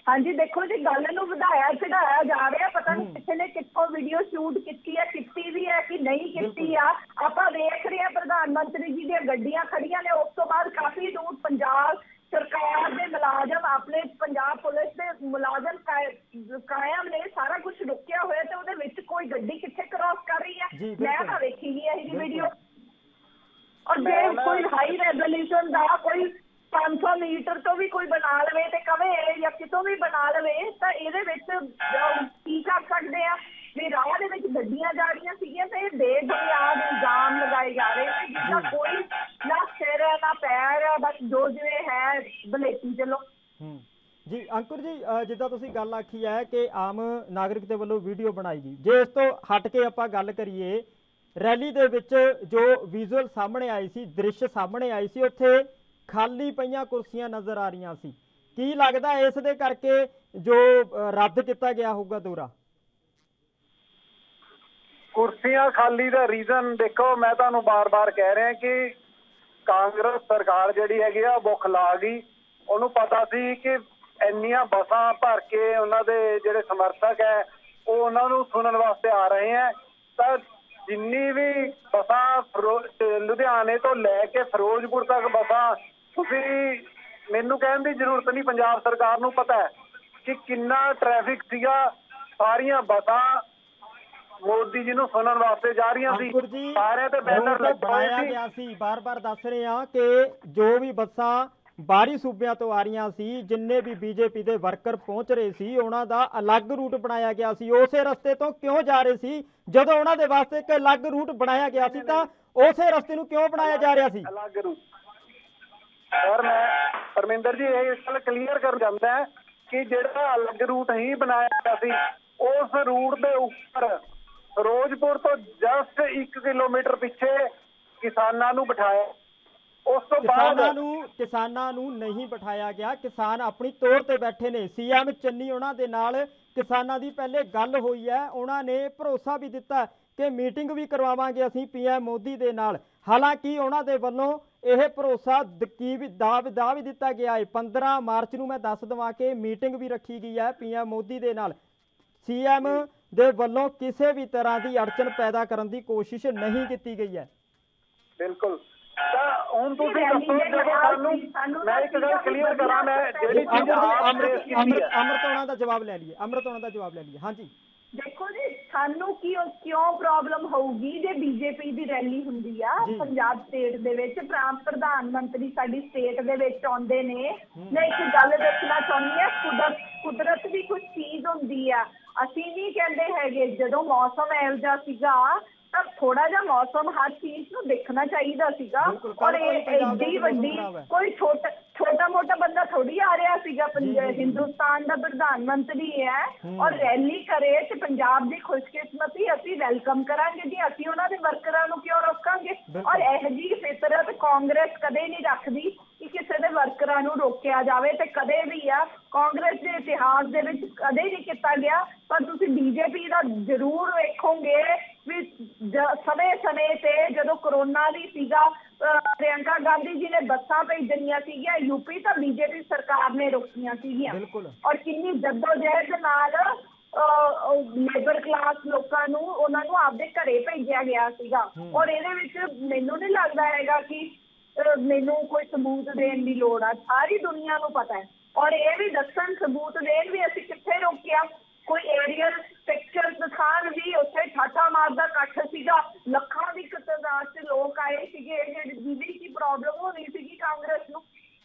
Speaker 4: ਹਾਂਜੀ ਦੇਖੋ ਜੀ, ਗੱਲ ਨੂੰ ਵਧਾਇਆ ਚੜਾਇਆ ਜਾ ਰਿਹਾ, ਪਤਾ ਨਹੀਂ ਕਿਸੇ ਨੇ ਕਿੱਥੋਂ ਵੀਡੀਓ ਸ਼ੂਟ ਕੀਤੀ ਹੈ, ਕੀਤੀ ਵੀ ਹੈ ਕਿ ਨਹੀਂ ਕੀਤੀ ਆ। ਆਪਾਂ ਵੇਖ ਰਹੇ ਹਾਂ ਪ੍ਰਧਾਨ ਮੰਤਰੀ ਜੀ ਦੀਆਂ ਗੱਡੀਆਂ ਖੜੀਆਂ ਨੇ, ਉਸ ਤੋਂ ਬਾਅਦ ਕਾਫੀ ਦੂਰ ਪੰਜਾਬ ਸਰਕਾਰ ਦੇ ਮੁਲਾਜ਼ਮ, ਆਪਣੇ ਪੰਜਾਬ ਪੁਲਿਸ ਦੇ ਮੁਲਾਜ਼ਮ ਕਾਇਮ ਨੇ, ਸਾਰਾ ਕੁਝ ਰੁਕਿਆ ਹੋਇਆ ਤੇ ਉਹਦੇ ਵਿੱਚ ਕੋਈ ਗੱਡੀ ਕਿੱਥੇ ਕ੍ਰਾਸ ਕਰ ਰਹੀ ਹੈ? ਮੈਂ ਤਾਂ ਵੇਖੀ ਨਹੀਂ ਇਹਦੀ ਵੀਡੀਓ। ਔਰ ਜੇ ਕੋਈ ਹਾਈ ਰੈਜ਼ੋਲੂਸ਼ਨ ਦਾ ਕੋਈ 500 ਮੀਟਰ ਤੋਂ ਵੀ ਕੋਈ ਬਣਾ ਲਵੇ ਤੇ ਕਵੇ ਜਾਂ ਕਿਤੋਂ ਵੀ ਬਣਾ ਲਵੇ ਤਾਂ ਇਹਦੇ ਵਿੱਚ ਕੀ ਕਰ ਸਕਦੇ ਆ? ਵੀ ਰਾਹ ਦੇ ਵਿੱਚ ਗੱਡੀਆਂ ਜਾ ਰਹੀਆਂ ਸੀਗੀਆਂ ਤੇ ਇਹ ਬੇਬੁਨਿਆਦ ਇਲਜ਼ਾਮ ਲਗਾਏ ਜਾ ਰਹੇ ਨੇ ਜਿਸਦਾ ਕੋਈ ਨਾ ਸਿਰ ਨਾ ਪੈਰ, ਬਸ ਜੋ ਜਿਵੇਂ ਹੈ ਬਲੇਤੀ ਚਲੋ।
Speaker 1: ਜੀ ਅੰਕੁਰ ਜੀ, ਜਿੱਦਾਂ ਤੁਸੀਂ ਗੱਲ ਆਖੀ ਹੈ ਕਿ ਆਮ ਨਾਗਰਿਕ ਦੇ ਵੱਲੋਂ ਵੀਡੀਓ ਬਣਾਈ ਗਈ, ਜੇ ਇਸ ਤੋਂ ਹਟ ਕੇ ਆਪਾਂ ਗੱਲ ਕਰੀਏ ਰੈਲੀ ਦੇ ਵਿੱਚ ਜੋ ਵਿਜ਼ੂਅਲ ਸਾਹਮਣੇ ਆਈ ਸੀ, ਦ੍ਰਿਸ਼ ਸਾਹਮਣੇ ਆਈ ਸੀ, ਉੱਥੇ ਖਾਲੀ ਪਈਆਂ ਕੁਰਸੀਆਂ ਨਜ਼ਰ ਆ ਰਹੀਆਂ ਸੀ। ਕੀ ਲੱਗਦਾ ਇਸ ਦੇ ਕਰਕੇ ਜੋ ਰੱਦ ਕੀਤਾ ਗਿਆ ਹੋਊਗਾ ਦੌਰਾ?
Speaker 3: ਕੁਰਸੀਆਂ ਖਾਲੀ ਦਾ ਰੀਜ਼ਨ ਦੇਖੋ, ਮੈਂ ਤੁਹਾਨੂੰ ਬਾਰ-ਬਾਰ ਕਹਿ ਰਿਹਾ ਕਿ ਕਾਂਗਰਸ ਸਰਕਾਰ ਜਿਹੜੀ ਹੈਗੀ ਆ ਭੁੱਖ ਲਾ ਗਈ। ਉਹਨੂੰ ਪਤਾ ਸੀ ਕਿ ਇੰਨੀਆਂ ਬੱਸਾਂ ਭਰ ਕੇ ਉਹਨਾਂ ਦੇ ਜਿਹੜੇ ਸਮਰਥਕ ਹੈ ਉਹ ਉਹਨਾਂ ਨੂੰ ਸੁਣਨ ਵਾਸਤੇ ਆ ਰਹੇ ਹੈ, ਤਾਂ ਜਿੰਨੀ ਵੀ ਬੱਸਾਂ ਲੁਧਿਆਣੇ ਤੋਂ ਲੈ ਕੇ ਫਿਰੋਜ਼ਪੁਰ ਤੱਕ ਬੱਸਾਂ, ਤੁਸੀਂ ਮੈਨੂੰ ਕਹਿਣ ਦੀ ਜ਼ਰੂਰਤ ਨਹੀਂ, ਪੰਜਾਬ ਸਰਕਾਰ ਨੂੰ ਪਤਾ ਹੈ ਕਿ ਕਿੰਨਾ ਟ੍ਰੈਫਿਕ ਸੀਗਾ। ਸਾਰੀਆਂ ਬੱਸਾਂ ਮੋਦੀ ਜੀ ਨੂੰ ਸੁਣਨ ਵਾਸਤੇ ਜਾ ਰਹੀਆਂ ਸੀ, ਸਾਰਿਆਂ ਤੇ ਬੈਨਰ
Speaker 1: ਬਣਾਇਆ ਗਿਆ ਸੀ। ਬਾਰ-ਬਾਰ ਦੱਸ ਰਹੇ ਹਾਂ ਕਿ ਜੋ ਵੀ ਬੱਸਾਂ ਬਾਹਰੀ ਸੂਬਿਆਂ ਤੋਂ ਆ ਰਹੀਆਂ ਸੀ, ਜਿੰਨੇ ਵੀ BJP ਦੇ ਵਰਕਰ ਪਹੁੰਚ ਰਹੇ ਸੀ, ਉਹਨਾਂ ਦਾ ਅਲੱਗ ਰੂਟ ਬਣਾਇਆ ਗਿਆ ਸੀ। ਉਸੇ ਰਸਤੇ ਤੋਂ ਕਿਉਂ ਜਾ ਰਹੇ ਸੀ? ਜਦੋਂ ਉਹਨਾਂ ਦੇ ਵਾਸਤੇ ਇੱਕ ਅਲੱਗ ਰੂਟ ਬਣਾਇਆ ਗਿਆ ਸੀ ਤਾਂ ਉਸੇ ਰਸਤੇ ਨੂੰ ਕਿਉਂ ਬਣਾਇਆ ਜਾ ਰਿਹਾ ਸੀ?
Speaker 3: ਅਲੱਗ ਰੂਟ। ਔਰ ਮੈਂ ਪਰਮਿੰਦਰ ਜੀ ਇਹ ਗੱਲ ਕਲੀਅਰ ਕਰ ਜਾਂਦਾ ਹੈ ਕਿ ਜਿਹੜਾ ਅਲੱਗ ਰੂਟ ਹੀ ਬਣਾਇਆ ਗਿਆ ਸੀ, ਉਸ ਰੂਟ ਦੇ ਉੱਪਰ ਫਿਰੋਜ਼ਪੁਰ ਤੋਂ ਜਸਟ 1 ਕਿਲੋਮੀਟਰ ਪਿੱਛੇ ਕਿਸਾਨਾਂ ਨੂੰ ਬਿਠਾਇਆ। ਉਸ ਤੋਂ ਬਾਅਦ
Speaker 1: ਕਿਸਾਨਾਂ ਨੂੰ ਨਹੀਂ ਬਿਠਾਇਆ ਗਿਆ। ਕਿਸਾਨ ਆਪਣੀ ਤੌਰ ਤੇ ਬੈਠੇ ਨੇ। ਸੀਐਮ ਚੰਨੀ ਉਹਨਾਂ ਦੇ ਨਾਲ ਕਿਸਾਨਾਂ ਦੀ ਪਹਿਲੇ ਗੱਲ ਹੋਈ ਹੈ। ਉਹਨਾਂ ਨੇ ਭਰੋਸਾ ਵੀ ਦਿੱਤਾ ਕਿ ਮੀਟਿੰਗ ਵੀ ਕਰਵਾਵਾਂਗੇ ਅਸੀਂ ਪੀਐਮ ਮੋਦੀ ਦੇ ਨਾਲ। ਹਾਲਾਂਕਿ ਉਹਨਾਂ ਦੇ ਵੱਲੋਂ ਇਹ ਭਰੋਸਾ ਦਾ ਵੀ ਦਿੱਤਾ ਗਿਆ ਹੈ। 15 ਮਾਰਚ ਨੂੰ ਮੈਂ ਦੱਸ ਦੇਵਾਂ ਕਿ ਮੀਟਿੰਗ ਵੀ ਰੱਖੀ ਗਈ ਹੈ ਪੀਐਮ ਮੋਦੀ ਦੇ ਨਾਲ। ਸੀਐਮ ਦੇ ਵੱਲੋਂ ਕਿਸੇ ਵੀ ਤਰ੍ਹਾਂ ਦੀ ਅੜਚਨ ਪੈਦਾ ਕਰਨ ਦੀ ਕੋਸ਼ਿਸ਼ ਨਹੀਂ ਕੀਤੀ ਗਈ ਹੈ।
Speaker 3: ਬਿਲਕੁਲ। ਤਾਂ ਹੁਣ ਤੁਸੀਂ ਦੱਸੋ, ਜਦੋਂ ਸਾਨੂੰ ਮੈਂ ਇੱਕ ਗੱਲ ਕਲੀਅਰ ਕਰਾਂ, ਮੈਂ ਜਿਹੜੀ
Speaker 1: ਅੰਮ੍ਰਿਤ ਉਹਨਾਂ ਦਾ ਜਵਾਬ ਲੈ ਲਈਏ। ਹਾਂਜੀ
Speaker 4: ਦੇਖੋ ਜੀ, ਸਾਨੂੰ ਕਿਉਂ ਪ੍ਰੋਬਲਮ ਹੋਊਗੀ ਜੇ ਬੀਜੇਪੀ ਦੀ ਰੈਲੀ ਹੁੰਦੀ ਆ ਪੰਜਾਬ ਸਟੇਟ ਦੇ ਵਿੱਚ, ਪ੍ਰਧਾਨ ਮੰਤਰੀ ਸਾਡੀ ਸਟੇਟ ਦੇ ਵਿੱਚ ਆਉਂਦੇ ਨੇ। ਮੈਂ ਇੱਕ ਗੱਲ ਦੱਸਣਾ ਚਾਹੁੰਦੀ ਹਾਂ, ਕੁਦਰਤ ਦੀ ਕੁਝ ਚੀਜ਼ ਹੁੰਦੀ ਆ। ਅਸੀਂ ਨਹੀਂ ਕਹਿੰਦੇ ਹੈਗੇ, ਜਦੋਂ ਮੌਸਮ ਇਹੋ ਜਿਹਾ ਸੀਗਾ ਤਾਂ ਥੋੜਾ ਜਿਹਾ ਮੌਸਮ ਹਰ ਚੀਜ਼ ਨੂੰ ਦੇਖਣਾ ਚਾਹੀਦਾ ਸੀਗਾ। ਔਰ ਇਹ ਏਡੀ ਵੱਡੀ ਕੋਈ ਛੋਟਾ ਮੋਟਾ ਬੰਦਾ ਥੋੜੀ ਆ ਰਿਹਾ ਸੀਗਾ। ਹਿੰਦੁਸਤਾਨ ਦਾ ਪ੍ਰਧਾਨ ਮੰਤਰੀ ਹੈ ਔਰ ਰੈਲੀ ਕਰੇ ਤੇ ਪੰਜਾਬ ਦੀ ਖੁਸ਼ਕਿਸਮਤੀ, ਅਸੀਂ ਵੈਲਕਮ ਕਰਾਂਗੇ ਜੀ। ਅਸੀਂ ਉਹਨਾਂ ਦੇ ਵਰਕਰਾਂ ਨੂੰ ਕਿਉਂ ਰੋਕਾਂਗੇ? ਔਰ ਇਹੋ ਜਿਹੀ ਫਿਤਰਤ ਕਾਂਗਰਸ ਕਦੇ ਨਹੀਂ ਰੱਖਦੀ ਕਿ ਕਿਸੇ ਦੇ ਵਰਕਰਾਂ ਨੂੰ ਰੋਕਿਆ ਜਾਵੇ, ਤੇ ਕਦੇ ਵੀ ਆ ਕਾਂਗਰਸ ਦੇ ਇਤਿਹਾਸ ਦੇ ਵਿੱਚ ਕਦੇ ਨਹੀਂ ਕੀਤਾ ਗਿਆ। ਪਰ ਤੁਸੀਂ ਬੀਜੇਪੀ ਦਾ ਜ਼ਰੂਰ ਵੇਖੋਗੇ ਵੀ ਸਮੇਂ ਤੇ ਜਦੋਂ ਕਰੋਨਾ ਵੀ ਸੀਗਾ, ਪ੍ਰਿਯੰਕਾ ਗਾਂਧੀ ਜੀ ਨੇ ਬੱਸਾਂ ਭੇਜਣੀਆਂ ਸੀਗੀਆਂ ਯੂਪੀ, ਤਾਂ ਬੀਜੇਪੀ ਸਰਕਾਰ ਨੇ ਰੋਕੀਆਂ ਸੀਗੀਆਂ। ਔਰ ਕਿੰਨੀ ਜੱਦੋਜਹਿਦ ਨਾਲ ਲੇਬਰ ਕਲਾਸ ਲੋਕਾਂ ਨੂੰ, ਉਹਨਾਂ ਨੂੰ ਆਪਦੇ ਘਰੇ ਭੇਜਿਆ ਗਿਆ ਸੀਗਾ। ਔਰ ਇਹਦੇ ਵਿੱਚ ਮੈਨੂੰ ਨਹੀਂ ਲੱਗਦਾ ਹੈਗਾ ਕਿ ਮੈਨੂੰ ਕੋਈ ਸਬੂਤ ਦੇਣ ਦੀ ਲੋੜ ਆ, ਸਾਰੀ ਦੁਨੀਆ ਨੂੰ ਪਤਾ ਹੈ। ਔਰ ਇਹ ਵੀ ਦੱਸਣ, ਸਬੂਤ ਦੇਣ ਵੀ ਅਸੀਂ ਕਿੱਥੇ ਰੋਕਿਆ। ਕੋਈ ਏਰੀਅਲ ਪਿਕਚਰ ਦਿਖਾਣ ਵੀ, ਉੱਥੇ ਠਾਠਾ ਮਾਰਦਾ ਇਕੱਠ ਸੀਗਾ, ਲੱਖਾਂ ਦੀ ਤਾਦਾਦ 'ਚ ਲੋਕ ਆਏ ਸੀਗੇ, ਜਿਹਦੀ ਕੀ ਪ੍ਰੋਬਲਮ ਹੋ ਰਹੀ ਸੀਗੀ ਕਾਂਗਰਸ ਨੂੰ।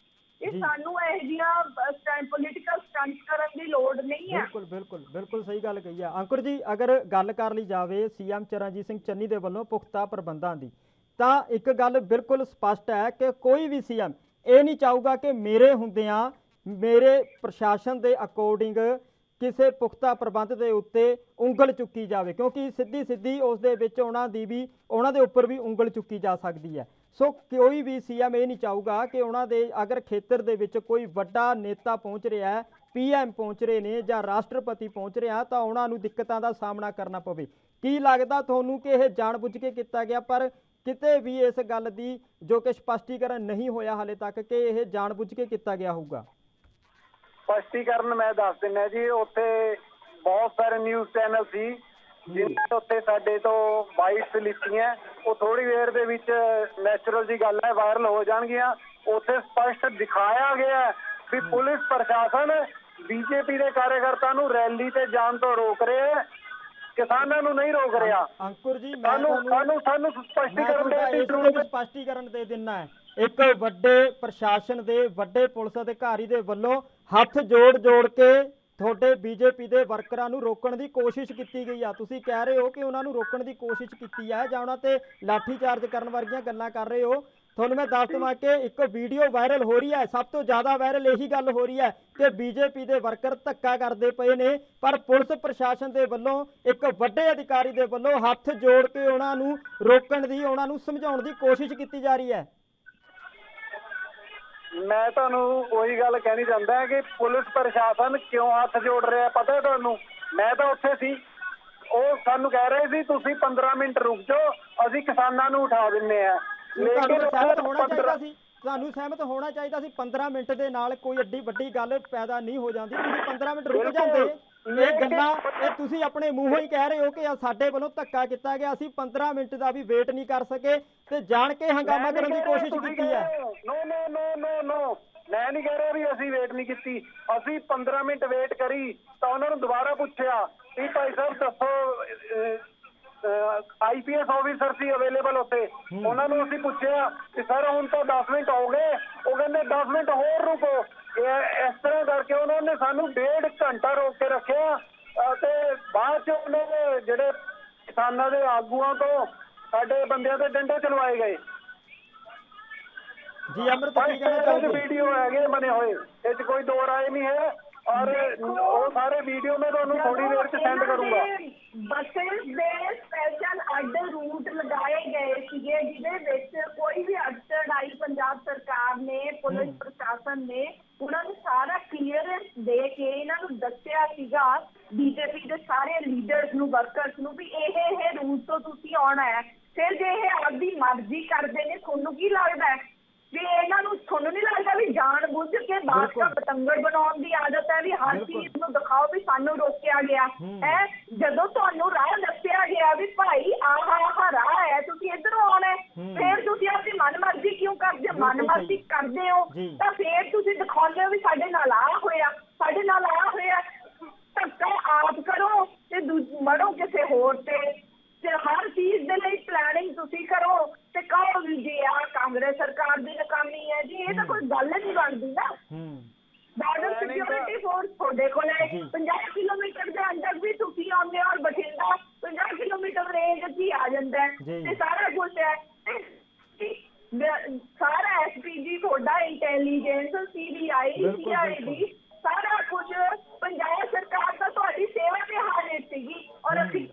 Speaker 4: ਇਹ ਸਾਨੂੰ ਇਹੋ ਜਿਹੀਆਂ ਪੋਲੀਟੀਕਲ ਸਟੰਟ ਕਰਨ ਦੀ ਲੋੜ ਨਹੀਂ ਹੈ।
Speaker 1: ਬਿਲਕੁਲ ਸਹੀ ਗੱਲ ਕਹੀ ਹੈ। ਅੰਕੁਰ ਜੀ, ਅਗਰ ਗੱਲ ਕਰ ਲਈ ਜਾਵੇ ਸੀਐਮ ਚਰਨਜੀਤ ਸਿੰਘ ਚੰਨੀ ਦੇ ਵੱਲੋਂ ਪੁਖਤਾ ਪ੍ਰਬੰਧਾਂ ਦੀ, ਤਾਂ ਇੱਕ ਗੱਲ ਬਿਲਕੁਲ ਸਪਸ਼ਟ ਹੈ ਕਿ ਕੋਈ ਵੀ ਸੀਐਮ ਇਹ ਨਹੀਂ ਚਾਹੂਗਾ ਕਿ ਮੇਰੇ ਹੁੰਦਿਆਂ ਮੇਰੇ ਪ੍ਰਸ਼ਾਸਨ ਦੇ ਅਕੋਰਡਿੰਗ ਕਿਸੇ ਪੁਖਤਾ ਪ੍ਰਬੰਧ ਦੇ ਉੱਤੇ ਉਂਗਲ ਚੁੱਕੀ ਜਾਵੇ, ਕਿਉਂਕਿ ਸਿੱਧੀ ਉਸ ਦੇ ਵਿੱਚ ਉਹਨਾਂ ਦੇ ਉੱਪਰ ਵੀ ਉਂਗਲ ਚੁੱਕੀ ਜਾ ਸਕਦੀ ਹੈ। ਸੋ ਕੋਈ ਵੀ ਸੀਐਮ ਇਹ ਨਹੀਂ ਚਾਹੂਗਾ ਕਿ ਉਹਨਾਂ ਦੇ ਅਗਰ ਖੇਤਰ ਦੇ ਵਿੱਚ ਕੋਈ ਵੱਡਾ ਨੇਤਾ ਪਹੁੰਚ ਰਿਹਾ ਹੈ, ਪੀਐਮ ਪਹੁੰਚ ਰਹੇ ਨੇ ਜਾਂ ਰਾਸ਼ਟਰਪਤੀ ਪਹੁੰਚ ਰਿਹਾ, ਤਾਂ ਉਹਨਾਂ ਨੂੰ ਦਿੱਕਤਾਂ ਦਾ ਸਾਹਮਣਾ ਕਰਨਾ ਪਵੇ। ਕੀ ਲੱਗਦਾ ਤੁਹਾਨੂੰ ਕਿ ਇਹ ਜਾਣਬੁੱਝ ਕੇ ਕੀਤਾ ਗਿਆ? ਪਰ ਕਿਤੇ ਵੀ ਇਸ ਗੱਲ ਦੀ ਜੋ ਕਿ ਸਪਸ਼ਟੀਕਰਨ ਨਹੀਂ ਹੋਇਆ ਹਾਲੇ ਤੱਕ ਕਿ ਇਹ ਜਾਣਬੁੱਝ ਕੇ ਕੀਤਾ ਗਿਆ ਹੋਊਗਾ।
Speaker 3: ਸਪਸ਼ਟੀਕਰਨ ਮੈਂ ਦੱਸ ਦਿੰਦਾ ਜੀ। ਉੱਥੇ ਬਹੁਤ ਸਾਰੇ ਨਿਊਜ਼ ਚੈਨਲ ਸੀ ਜਿਨ੍ਹਾਂ ਉੱਤੇ ਸਾਡੇ ਤੋਂ ਬਾਈਟਸ ਲਿੱਤੀਆਂ, ਉਹ ਥੋੜੀ ਦੇਰ ਦੇ ਵਿੱਚ ਨੈਚੁਰਲ ਜੀ ਗੱਲ ਹੈ ਵਾਇਰਲ ਹੋ ਜਾਣਗੀਆਂ। ਉੱਥੇ ਸਪਸ਼ਟ ਦਿਖਾਇਆ ਗਿਆ ਵੀ ਪੁਲਿਸ ਪ੍ਰਸ਼ਾਸਨ ਬੀਜੇਪੀ ਦੇ ਕਾਰਜਕਰਤਾ ਨੂੰ ਰੈਲੀ ਤੇ ਜਾਣ ਤੋਂ ਰੋਕ ਰਿਹਾ ਹੈ, ਕਿਸਾਨਾਂ ਨੂੰ ਨਹੀਂ ਰੋਕ ਰਿਹਾ।
Speaker 1: ਅੰਕੁਰ ਜੀ,
Speaker 3: ਸਾਨੂੰ
Speaker 1: ਸਪਸ਼ਟੀਕਰਨ ਦੇ ਦੇਣਾ ਹੈ। ਇੱਕ ਵੱਡੇ ਪ੍ਰਸ਼ਾਸਨ ਦੇ ਵੱਡੇ ਪੁਲਿਸ ਅਧਿਕਾਰੀ ਦੇ ਵੱਲੋਂ ਹੱਥ ਜੋੜ ਕੇ ਤੁਹਾਡੇ ਬੀਜੇਪੀ ਦੇ ਵਰਕਰਾਂ ਨੂੰ ਰੋਕਣ ਦੀ ਕੋਸ਼ਿਸ਼ ਕੀਤੀ ਗਈ ਆ। ਤੁਸੀਂ ਕਹਿ ਰਹੇ ਹੋ ਕਿ ਉਹਨਾਂ ਨੂੰ ਰੋਕਣ ਦੀ ਕੋਸ਼ਿਸ਼ ਕੀਤੀ ਹੈ ਜਾਂ ਉਹਨਾਂ ਤੇ ਲਾਠੀ ਚਾਰਜ ਕਰਨ ਵਰਗੀਆਂ ਗੱਲਾਂ ਕਰ ਰਹੇ ਹੋ। ਤੁਹਾਨੂੰ ਮੈਂ ਦੱਸ ਦੇਵਾਂ ਕਿ ਇੱਕ ਵੀਡੀਓ ਵਾਇਰਲ ਹੋ ਰਹੀ ਹੈ, ਸਭ ਤੋਂ ਜ਼ਿਆਦਾ ਵਾਇਰਲ ਇਹੀ ਗੱਲ ਹੋ ਰਹੀ ਹੈ ਕਿ ਬੀਜੇਪੀ ਦੇ ਵਰਕਰ ਧੱਕਾ ਕਰਦੇ ਪਏ ਨੇ, ਪਰ ਪੁਲਿਸ ਪ੍ਰਸ਼ਾਸਨ ਦੇ ਵੱਲੋਂ ਇੱਕ ਵੱਡੇ ਅਧਿਕਾਰੀ ਦੇ ਵੱਲੋਂ ਹੱਥ ਜੋੜ ਕੇ ਉਹਨਾਂ ਨੂੰ ਰੋਕਣ ਦੀ, ਉਹਨਾਂ ਨੂੰ ਸਮਝਾਉਣ ਦੀ ਕੋਸ਼ਿਸ਼ ਕੀਤੀ ਜਾ ਰਹੀ ਹੈ।
Speaker 3: ਮੈਂ ਤੁਹਾਨੂੰ ਉਹੀ ਗੱਲ ਕਹਿਣੀ ਚਾਹੁੰਦਾ ਹੈ ਕਿ ਪੁਲਿਸ ਪ੍ਰਸ਼ਾਸਨ ਕਿਉਂ ਹੱਥ ਜੋੜ ਰਿਹਾ ਪਤਾ ਤੁਹਾਨੂੰ? ਮੈਂ ਤਾਂ ਉੱਥੇ ਸੀ, ਉਹ ਸਾਨੂੰ ਕਹਿ ਰਹੇ ਸੀ ਤੁਸੀਂ 15 ਮਿੰਟ ਰੁਕ ਜਾਓ, ਅਸੀਂ ਕਿਸਾਨਾਂ ਨੂੰ ਉਠਾ ਦਿੰਨੇ ਆ।
Speaker 1: ਤੁਹਾਨੂੰ ਸਹਿਮਤ ਹੋਣਾ ਚਾਹੀਦਾ ਸੀ। 15 ਮਿੰਟ ਦੇ ਨਾਲ ਕੋਈ ਏਡੀ ਵੱਡੀ ਗੱਲ ਪੈਦਾ ਨਹੀਂ ਹੋ ਜਾਂਦੀ। ਤੁਸੀਂ 15 ਮਿੰਟ ਰੁਕ ਜਾਂਦੇ। ਇਹ ਗੱਲਾਂ ਇਹ ਤੁਸੀਂ ਆਪਣੇ ਮੂੰਹੋਂ ਹੀ ਕਹਿ ਰਹੇ ਹੋ ਕਿ ਸਾਡੇ ਵੱਲੋਂ ਧੱਕਾ ਕੀਤਾ ਗਿਆ, ਅਸੀਂ 15 ਮਿੰਟ ਦਾ ਵੀ ਵੇਟ ਨਹੀਂ ਕਰ ਸਕੇ ਤੇ ਜਾਣ ਕੇ ਹੰਗਾਮਾ ਕਰਨ ਦੀ ਕੋਸ਼ਿਸ਼ ਕੀਤੀ ਹੈ।
Speaker 3: ਨੋ, ਮੈਂ ਨਹੀਂ ਕਹਿ ਰਿਹਾ ਵੀ ਅਸੀਂ ਵੇਟ ਨਹੀਂ ਕੀਤੀ। ਅਸੀਂ 15 ਮਿੰਟ ਵੇਟ ਕਰੀ ਤਾਂ ਉਹਨਾਂ ਨੂੰ ਦੁਬਾਰਾ ਪੁੱਛਿਆ ਵੀ ਭਾਈ ਸਾਹਿਬ ਦੱਸੋ, IPS ਆਫੀਸਰ ਸੀ ਅਵੇਲੇਬਲ ਉੱਥੇ, ਉਹਨਾਂ ਨੂੰ ਅਸੀਂ ਪੁੱਛਿਆ ਕਿ ਸਰ ਹੁਣ ਤਾਂ 10 ਮਿੰਟ ਹੋ ਗਏ। ਉਹ ਕਹਿੰਦੇ 10 ਮਿੰਟ ਹੋਰ ਰੁਕੋ। ਇਸ ਤਰ੍ਹਾਂ ਕਰਕੇ ਉਹਨਾਂ ਨੇ ਸਾਨੂੰ 1.5 ਘੰਟਾ ਰੋਕ ਕੇ ਰੱਖਿਆ ਤੇ ਬਾਅਦ ਚ ਉਹਨਾਂ ਦੇ ਜਿਹੜੇ ਕਿਸਾਨਾਂ ਦੇ ਆਗੂਆਂ ਤੋਂ ਸਾਡੇ ਬੰਦਿਆਂ ਦੇ ਡੰਡੇ ਚਲਵਾਏ ਗਏ।
Speaker 1: ਜੀ ਅੰਮ੍ਰਿਤ, ਕੀ ਕਹਿਣਾ ਚਾਹੋਗੇ?
Speaker 3: ਵੀਡੀਓ ਹੈਗੇ ਬਣੇ ਹੋਏ, ਇਹ 'ਚ ਕੋਈ ਦੋ ਰਾਏ ਨਹੀਂ ਹੈ। ਔਰ ਉਹ ਸਾਰੇ ਵੀਡੀਓ ਮੈਂ ਤੁਹਾਨੂੰ ਥੋੜੀ ਦੇਰ ਚ ਸੈਂਡ ਕਰੂੰਗਾ।
Speaker 4: ਬੱਸਿਸ ਦੇ ਸਪੈਸ਼ਲ ਅੱਡ ਰੂਟ ਲਗਾਏ ਗਏ ਸੀਗੇ ਜਿਹਦੇ ਵਿੱਚ ਕੋਈ ਵੀ ਅੜਚਣ ਆਈ ਪੰਜਾਬ ਸਰਕਾਰ ਨੇ, ਪੁਲਿਸ ਪ੍ਰਸ਼ਾਸਨ ਨੇ ਉਹਨਾਂ ਨੂੰ ਸਾਰਾ ਕਲੀਅਰੈਂਸ ਦੇ ਕੇ ਇਹਨਾਂ ਨੂੰ ਦੱਸਿਆ ਸੀਗਾ, ਬੀਜੇਪੀ ਦੇ ਸਾਰੇ ਲੀਡਰਸ ਨੂੰ, ਵਰਕਰਸ ਨੂੰ ਵੀ ਇਹ ਰੂਟ ਤੋਂ ਤੁਸੀਂ ਆਉਣਾ ਹੈ। ਫਿਰ ਜੇ ਇਹ ਆਪਦੀ ਮਰਜ਼ੀ ਕਰਦੇ ਨੇ, ਤੁਹਾਨੂੰ ਕੀ ਲੱਗਦਾ ਹੈ ਵੀ ਇਹਨਾਂ ਨੂੰ, ਤੁਹਾਨੂੰ ਨਹੀਂ ਲੱਗਦਾ ਵੀ ਜਾਣ ਬੁੱਝ ਕੇ ਬਾਦਸ਼ਾਹ ਪਤੰਗੜ ਬਣਾਉਣ ਦੀ ਆਦਤ ਹੈ ਵੀ ਹਰ ਚੀਜ਼ ਨੂੰ ਦਿਖਾਓ ਵੀ ਸਾਨੂੰ ਰੋਕਿਆ ਗਿਆ ਹੈ। ਜਦੋਂ ਤੁਹਾਨੂੰ ਰਾਹ ਦੱਸਿਆ ਗਿਆ ਵੀ ਭਾਈ ਆਹ ਰਾਹ ਹੈ, ਤੁਸੀਂ ਇੱਧਰੋਂ ਆਉਣਾ, ਫਿਰ ਤੁਸੀਂ ਆਪਣੀ ਮਨਮਰਜ਼ੀ ਕਿਉਂ ਕਰਦੇ ਹੋ? ਮਨਮਰਜ਼ੀ ਕਰਦੇ ਹੋ ਤਾਂ ਫਿਰ ਤੁਸੀਂ ਦਿਖਾਉਂਦੇ ਹੋ ਵੀ ਸਾਡੇ ਨਾਲ ਆਹ ਹੋਇਆ, ਸਾਡੇ ਨਾਲ ਆਹ ਹੋਇਆ। ਧੱਕਾ ਆਪ ਕਰੋ ਤੇ ਮੜੋ ਕਿਸੇ ਹੋਰ ਤੇ ਹਰ ਚੀਜ਼ ਦੇ ਲਈ ਪਲੈਨਿੰਗ ਤੁਸੀਂ ਕਰੋ ਤੇ ਕਹੋ ਵੀ ਜੀ ਆ ਕਾਂਗਰਸ ਸਰਕਾਰ ਦੀ ਨਾਕਾਮੀ ਹੈ ਜੀ, ਇਹ ਤਾਂ ਕੋਈ ਗੱਲ ਨਹੀਂ ਬਣਦੀ ਨਾ। ਬਾਰਡਰ ਸਿਕਿਉਰਿਟੀ ਫੋਰਸ ਤੁਹਾਡੇ ਕੋਲ ਹੈ, 50 ਕਿਲੋਮੀਟਰ ਦੇ ਅੰਦਰ ਵੀ ਤੁਸੀਂ ਆਉਂਦੇ ਹੋ, ਔਰ ਬਠਿੰਡਾ 50 ਕਿਲੋਮੀਟਰ ਰੇਂਜ ਚ ਹੀ ਆ ਜਾਂਦਾ ਹੈ ਤੇ ਸਾਰਾ ਕੁਝ ਹੈ। ਸਾਰਾ ਐਸਪੀਜੀ ਤੁਹਾਡਾ, ਇੰਟੈਲੀਜੈਂਸ, CBI, CID, ਸਾਰਾ ਕੁਝ ਪੰਜਾਬ ਸਰਕਾਰ ਦਾ ਤੁਹਾਡੀ ਸੇਵਾ ਤੇ ਹਾਜ਼ਰ ਸੀਗੀ। ਔਰ ਅਸੀਂ